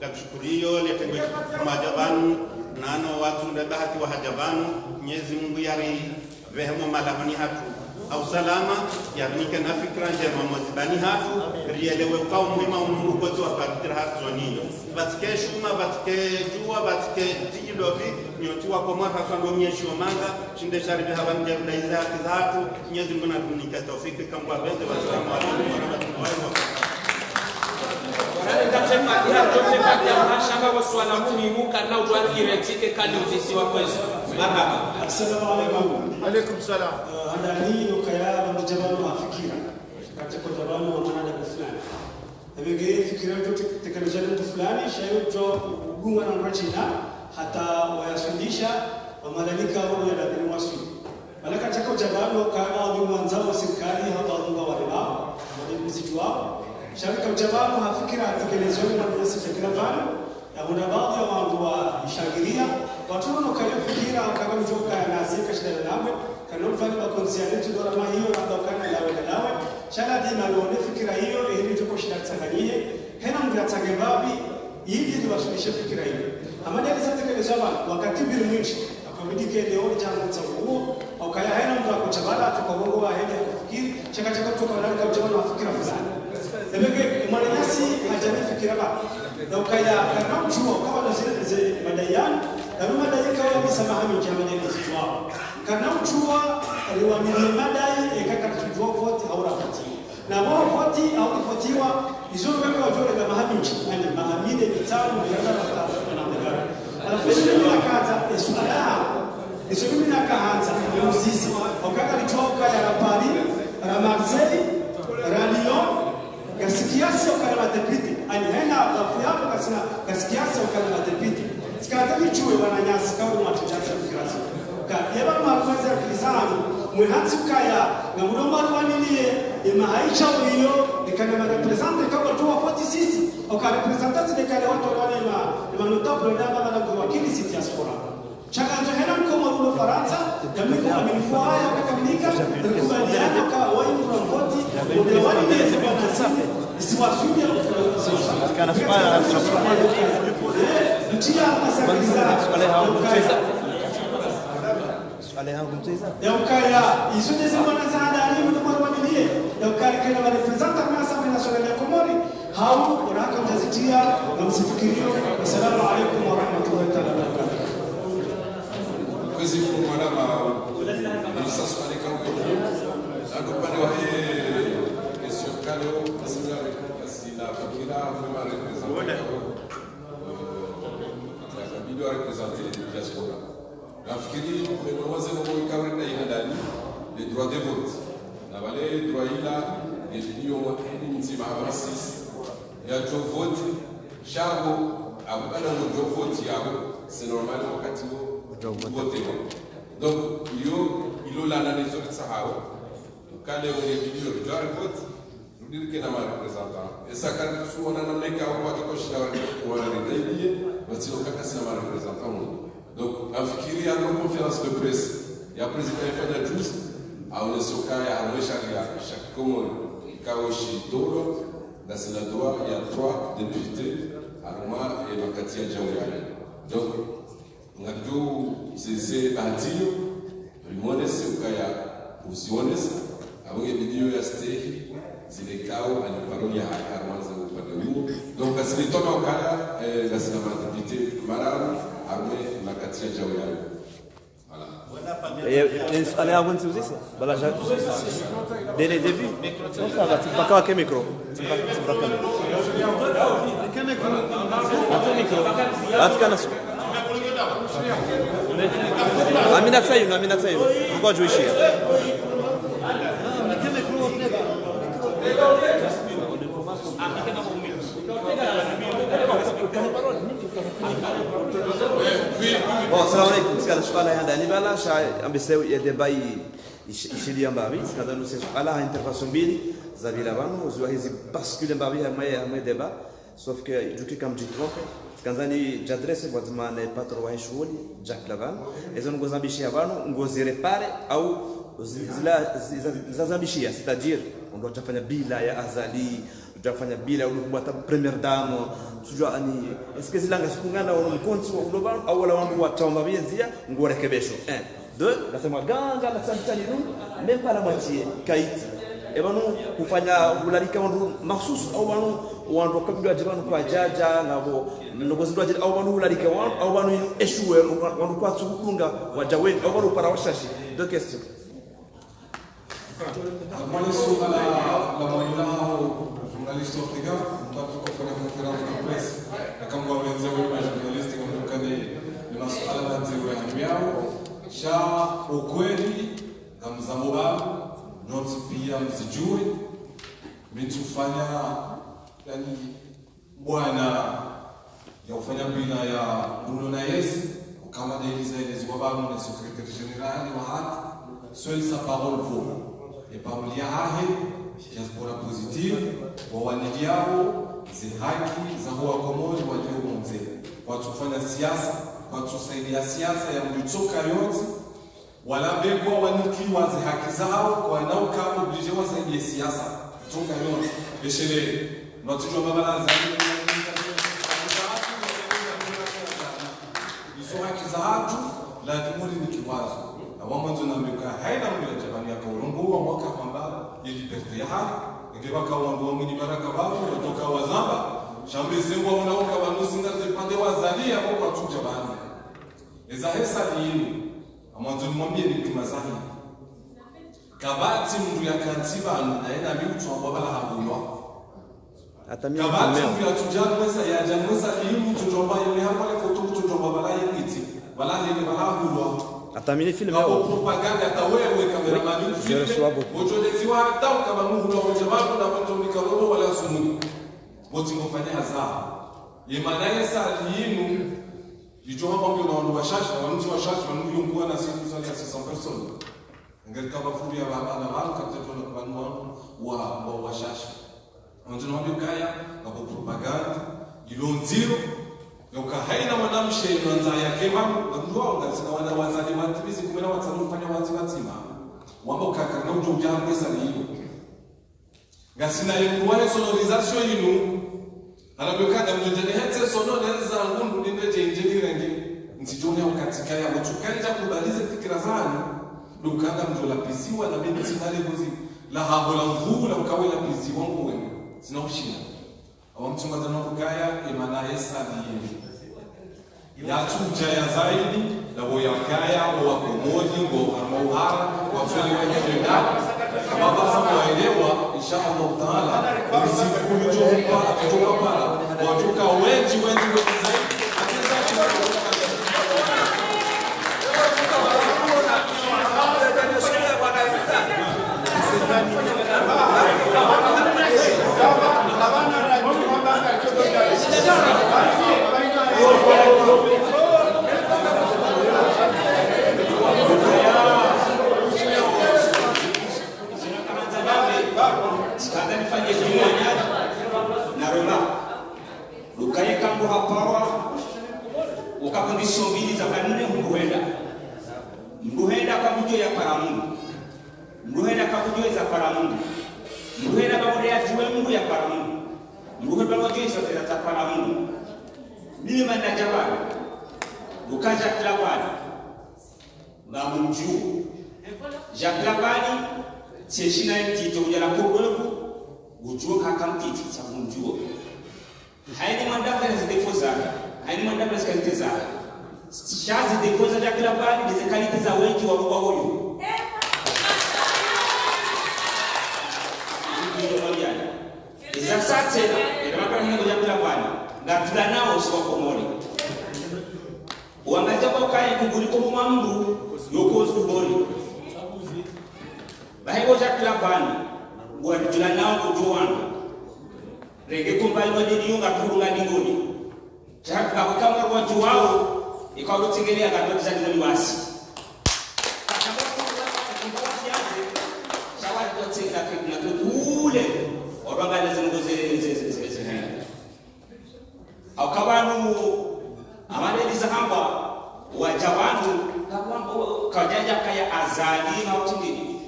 Speaker 5: kabshukuriyo letengwe majabanu nano watu ndabahati wa hajabanu Mwenyezi Mungu yari rehemu malahani hatu au salama yarnike na fikra njema mwazibani hatu rielewe kwa muhimu Mungu kwa tu apatira hazonio batike shuma batike jua batike tijilobi nyotiwa kwa mwaka ndo mnyeshi wa manga shinde sharibi haba nje ndaiza kizatu Mwenyezi Mungu atunika tawfiki kama bende wa salamu alaykum wa rahmatullahi wa barakatuh.
Speaker 12: Assalamu alaikum.
Speaker 1: Alaikum salam.
Speaker 12: Andani ukaya mjabano afikira katika jabano wa manada fulani. Abege fikira yote teknolojia mtu fulani shayo jo gunga na rachina hata wayasundisha wamalalika wao ya dabini wasu. Malaka katika jabano kana ndio mwanzao serikali hapa ndio walema ndio msitu wao. Sharika jabano hafikira tekelezwa na mwanasi fikira vano ya kuna baadhi ya watu wa shagiria watu wanaokalia fikira kama mjoka anazika shida nawe kana mfano wa konsiani tudora ma hiyo na dokana nawe shala dima lione fikira hiyo ili tuko shida tsanganyie hena mgatsange babi ili ndiwashunishe fikira hiyo amani alizatekelezwa wakati mbili mwingi akamidike leo jambo tsaguo akaya hena mtu akochabala tukagongo wa hena kufikiri chaka kutoka ndani kwa jambo wa fikira fulani ebeke mwananyasi hajanifikira ba na ukaya kana mchuo kama zile madayani kana madai kawa misamaha mingi ya madai zitwa kana mchuo aliwamini madai ekaka tujua vote au rafati na wao vote au votiwa hizo wewe wajore kama hamingi yani mahamide mitano ya rafata na ndagara alafu mimi nakaanza Yesu mimi nakaanza muzisi ukaka litoka ya Paris na Marseille Lyon kasikiasi ukana matepiti ani hena afu yako kasina kasikiasi ukana matepiti sikaza kichwe wananyasi kama matachacha fikirasi ka yaba mafaza kizana mwehanzi kaya na mdomba wanilie imahaicha ulio nikana ma representer kama tu wafoti sisi uka representants nikana watu wale ma notable na baba na wakili si diaspora chaka hena mkomo wa Faransa na mimi amenifu haya kukamilika kubaliana kwa wao voti ndio wale isiwasudia
Speaker 4: kana spara
Speaker 12: ntia masakiza
Speaker 4: swali yangu mteza
Speaker 12: ya ukaya isuje zamana za ndani mtu mwanamie ya ukaya kana representa kwa Assemblée nationale ya Komori hao unaka mtazitia na msifikirio. Assalamu alaykum wa rahmatullahi wa barakatuh.
Speaker 8: Kwezi kwa madama Musa swali kama akupande wa question kalo asina asina fikira kama representative video représenter diaspora. Nafikiri mmewaza mambo ikaenda inadani les droits de vote. Na wale droit ila ndio mzima hawasis ya jo vote shabo abana ndio vote yao c'est normal wakati vote. Donc ilo la na les autres sahao kale wale video droit de vote dire que na ma représentant et ça quand souvent on a meka wa kwa shida wa redio wasio kaka sina ma représentant. Donc nafikiri ya conférence de presse ya président ifanya juzi au soka ya alwesharia chakomo ikaoshi dolo na senador ya 3 députés arma et makati ya jamhuri. Donc ngaju sisi bahatio limone soka ya usiones abonge video ya stay zile kao ani paroli ya armanza upande huo. Donc asilitoma ukaya la senador député mararu arme makati ya jamhuri.
Speaker 4: Allez avant de vous dire ça. Voilà, dès le début. Non, ça va. C'est pas quoi quel micro. C'est pas quel micro. Amina Sayoun. On va jouer ici. Bon, salam alaikum. Sekali soala yang ndani bala sha ambeseu ya debai ishili mbabi kada no sesu ala intervention mbili za bila bano zwa hizi bascule mbabi ya deba sauf que juki kam jitroke kanzani jadresse botmane patro wa shuli Jack Lavan ezo ngozambishia bano ngozirepare au zazambishia c'est-à-dire on doit fanya bila ya azali utafanya bila unubata première dame tujua ani est-ce que zilanga sikungana wa mkonzi wa uloba au wala wangu wataomba bienzia ngorekebesho 1 2 nasema ganga la tsantani même pas la moitié kaiti ebanu kufanya ulalika wandu mahsus au banu wandu kabla ajabanu kwa jaja nabo ngozi ndo au banu ulalika au banu eshuwe wandu kwa tsukunga wajawe au banu para washashi deux questions.
Speaker 8: Mwale suala la mwalao journaliste Afrika mtatu kufanya conference de presse na kama wenzao wa journaliste kama ni masuala mazuri yao sha ukweli na mzamobabu noti pia mzijue mitufanya yani bwana ya ufanya bila ya Bruno na Yesu kama Elisa Elisa babu na secrétaire général wa hati seule sa parole vaut et parole ya hahe diaspora positive wa wanijao zihaki za huwa komoja walio mzee kwa tufanya siasa kwa tusaidia siasa ya mlitoka yote wala bekwa waniki wazi haki zao kwa nao kama oblige wasaidie siasa kutoka yote beshele notijwa mabala zaidi hizo haki za watu lazima ni kikwazo na mwanzo na mbeka haina mmoja jamani ya kaulungu wa mwaka kwamba ili liberté ya haki ingeba kwa wangu mwenye baraka babu kutoka wazamba shambe zengwa unaoka wanusinga zipande wazalia kwa tuja bana eza hesa dini amwanzo nimwambie ni kimazahi kabati mndu ya kantiba aina miutu ambabala habulwa
Speaker 4: atamia
Speaker 8: kabati mndu ya tujana mwesa ya janwesa elimu tujomba yule hapa le foto tujomba bala yengiti bala yenge bala habulwa
Speaker 4: atamini film
Speaker 8: yao propaganda tawewe cameraman film wojolezi wa tau kama mungu na wajabu na watu nikarobo wala sumuni wote ngofanya hazaa yemana yesa yinu Vijua mambo na watu washashi na wananchi washashi wanuyungua na siku za 600 persona. Ngalika bafuri ya baba na watu katika na kubanua wa washashi. Wanjua mambo kaya na propaganda ilonziro yoka haina mwanamshe nwanza yake mambo ndio ngasika wana wazali matibizi kumena watano kufanya wazi watima. Wambo kaka na ujumbe pesa ni hiyo. Ngasina yekuwa sonorisation yinu anabyokaga mjendene hetse sono neza ngundu nindeje injinirenge nsijone ukatika ya mchukanja kubalize fikira zanu dukanga mjola pisiwa na mimi sinale gozi la habola mvula ukawela pisi wangu wewe sina ushina au mchunga zana kugaya imana yesa ni ya tuja ya zaidi na boya kaya wa komoji ngo amauhara wa fuli wenye ndani kama basa waelewa inshallah taala usiku ulichopa kutoka pala watoka wengi zaidi
Speaker 13: Lukaya kambu hapawa ukakundisho mbili za kanune mbuhenda kabujo ya paramungu mbuhenda kabujo za paramungu mbuhenda kabujo ya juwe mungu ya paramungu mbuhenda kabujo za paramungu mimi manda jabani lukaja klabani mamunju jaklabani tsheshina mtito ujala kogoloku ujua kakamtiti cha munjuo haini mandaba zidefo haini mandaba zikalite zake shazi defo za kila bali zikalite za wengi wa roho huyo ndio maliana za sasa ndio mapana mungu ya kila bali na tulanao sio komori uangalia kwa kai kuguliko mwandu yoko zuboni bahibo za kila bali wa tulanao kujuana rege kumbali wa dini yunga turunga dingoni chaka kama watu wao ikawa kutengelea katika kizani wasi shawari kutenga na ule orangana zingoze au kabanu amane disahamba wajabanu kajaja kaya azali na utindini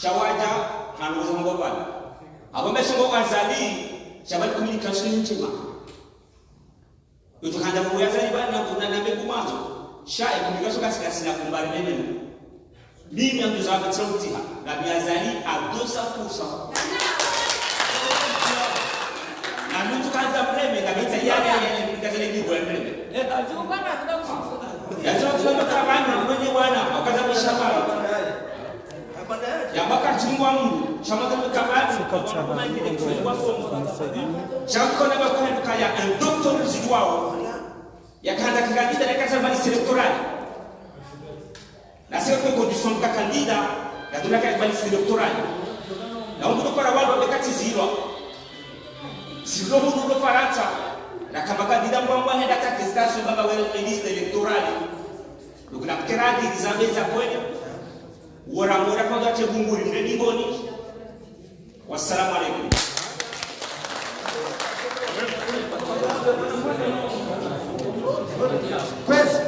Speaker 13: shawaja hanuza ngobani abambe shingo azali shabali communication nchima yotukanda mu yazali bana kuna na mbegu mazo shai communication katika sina kumbali nene mimi amtuzaba tsautiha na biazali a 200%. Na mtu kaanza mreme kabisa yale nikazile ni bwana mreme. Yazo tunataka bana mwenye bwana wakaza mshamba. Ya maka chungwa Mungu chama kama kabati kama ingine kwa somo. Chako na bakani kaya un docteur residual. Yakaanza kikandida na kaza mali electorale. Na sio kwa condition ka kandida na tunaka mali electorale. Na ndio para wao wakati zero. Sio ndio Faransa na kama kandida mbwa henda contestation baba wa liste electorale. Ndio kiradi Isabeza kweli. Wara mora kwa gache bunguri mredi boni. Wassalamu alaikum.
Speaker 1: Kwezi.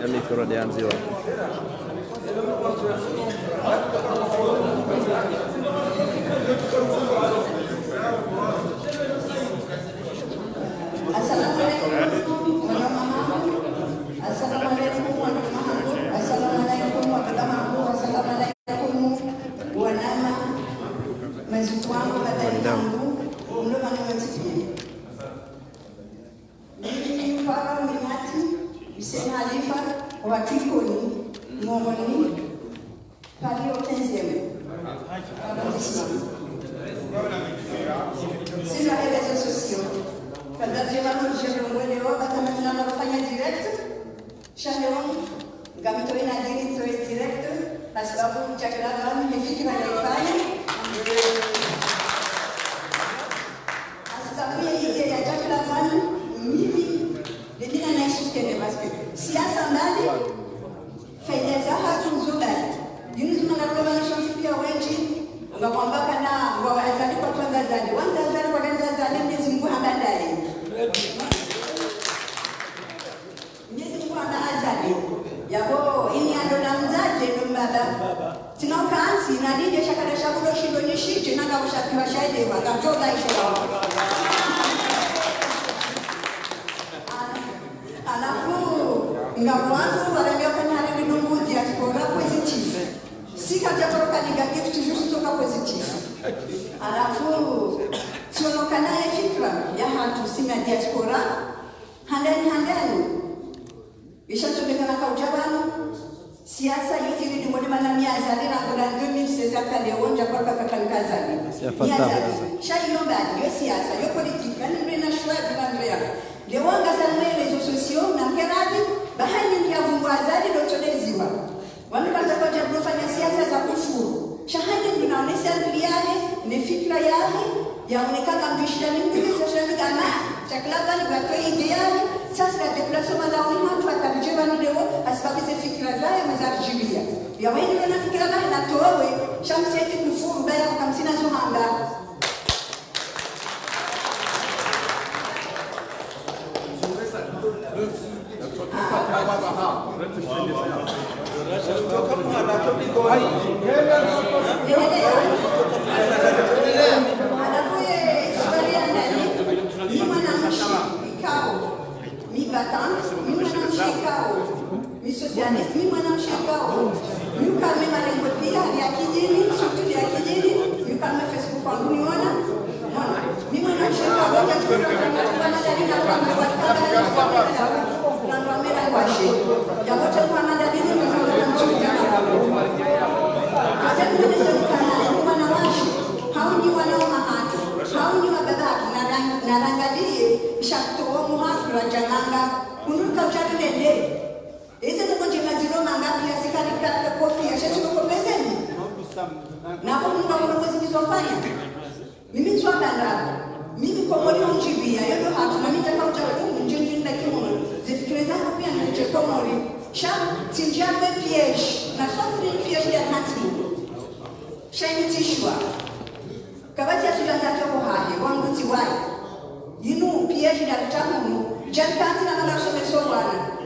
Speaker 4: Ya mikro dianziwa.
Speaker 14: Sina redes sociaux. Kadang jalan jalan boleh orang kata macam mana bertanya direct. Shalom, kami tu ini ada itu direct. Pasal cakap ni fikir ada ifanya. Asal ni ide ya cakap mimi. Jadi nak suka ni pasal siasa ndani. Faida zake nzuri. Yunus mnaroma shofia wengi. Ngakwamba kana wawazali kwa twangazali wanzazali kwa tanzazali Mwenyezi Mungu habadali Mwenyezi Mungu habadali yabo ini ando na mzaje ndo baba tinokansi na dije shakara shakulo shindo nishije nanga ushakiwa shaide wakatoka isho alafu ngakwanza walemea kana hali ndugu diaspora positive sika jatoroka negative toujours toka positive alafu tunokana ya fikra ya hatu sina diaspora handani ishatokana kwa ujabano siasa hizi ni mwani manamia azali na kuna 2016 akali onja kwa kankazali shaiomba yo siasa yo politique yani mbena shwa dinandrea lewanga sana rezo sosio na keradi bahani ndia vumbwazali dotoleziwa wamepata kwa jambo kufanya siasa za kufuru shahada inaonesha yale ni fikra yake yaonekana mbishani mkisha kama chakla ni kwa idea sasa deplacement za watu watajeba ni leo asibabu ze fikra zao mazarjibia ya wengi wana fikra bali na towe shamsi yetu kufuru baya kamsina zohanga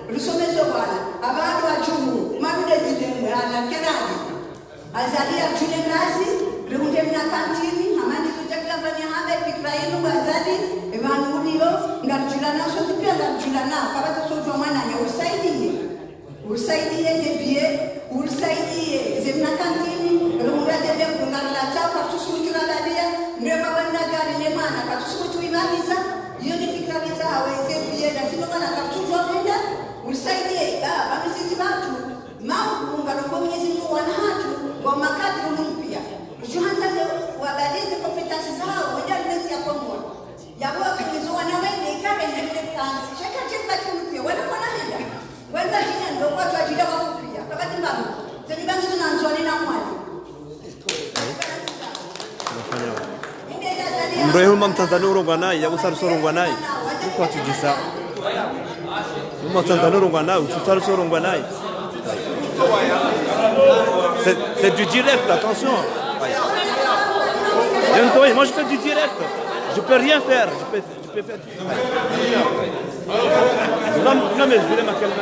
Speaker 14: Rusome so bwana abado achumu madude zidemwe ana kera azalia jule ngazi runde mna kantini hamani tutakla bani haba fikra yenu bazali evanulio ngarjula na so tipia ngarjula na kabata so jomana ya usaidie zebie usaidie zemna kantini runde zebe kungarla chao katusuchura dalia ndio bawanda gari ne mana katusuchu imaliza hiyo ni fikra hizo hawezi pia na sio maana katuchua kwenda usaidie baba sisi watu mambo ngaroko Mwenyezi Mungu wanahatu kwa makati mpya juhanza wabadize kompetasi zao wajali nesi ya pamoja yabo akizo wanawende ikabe ndio kanzi cheka cheka mpya wala wanahenda wenda jina ndio watu ajira wafupia baba timbamu zenibangi zinaanzwa na mwali
Speaker 4: Mrehu Tanzania urongwanai ya usar sorongwanai kwa tujisa Tanzania urongwanai usar sorongwanai c'est du direct, attention. Moi je fais du direct. Je peux rien faire. Je peux faire. Non mais je voulais ma calme.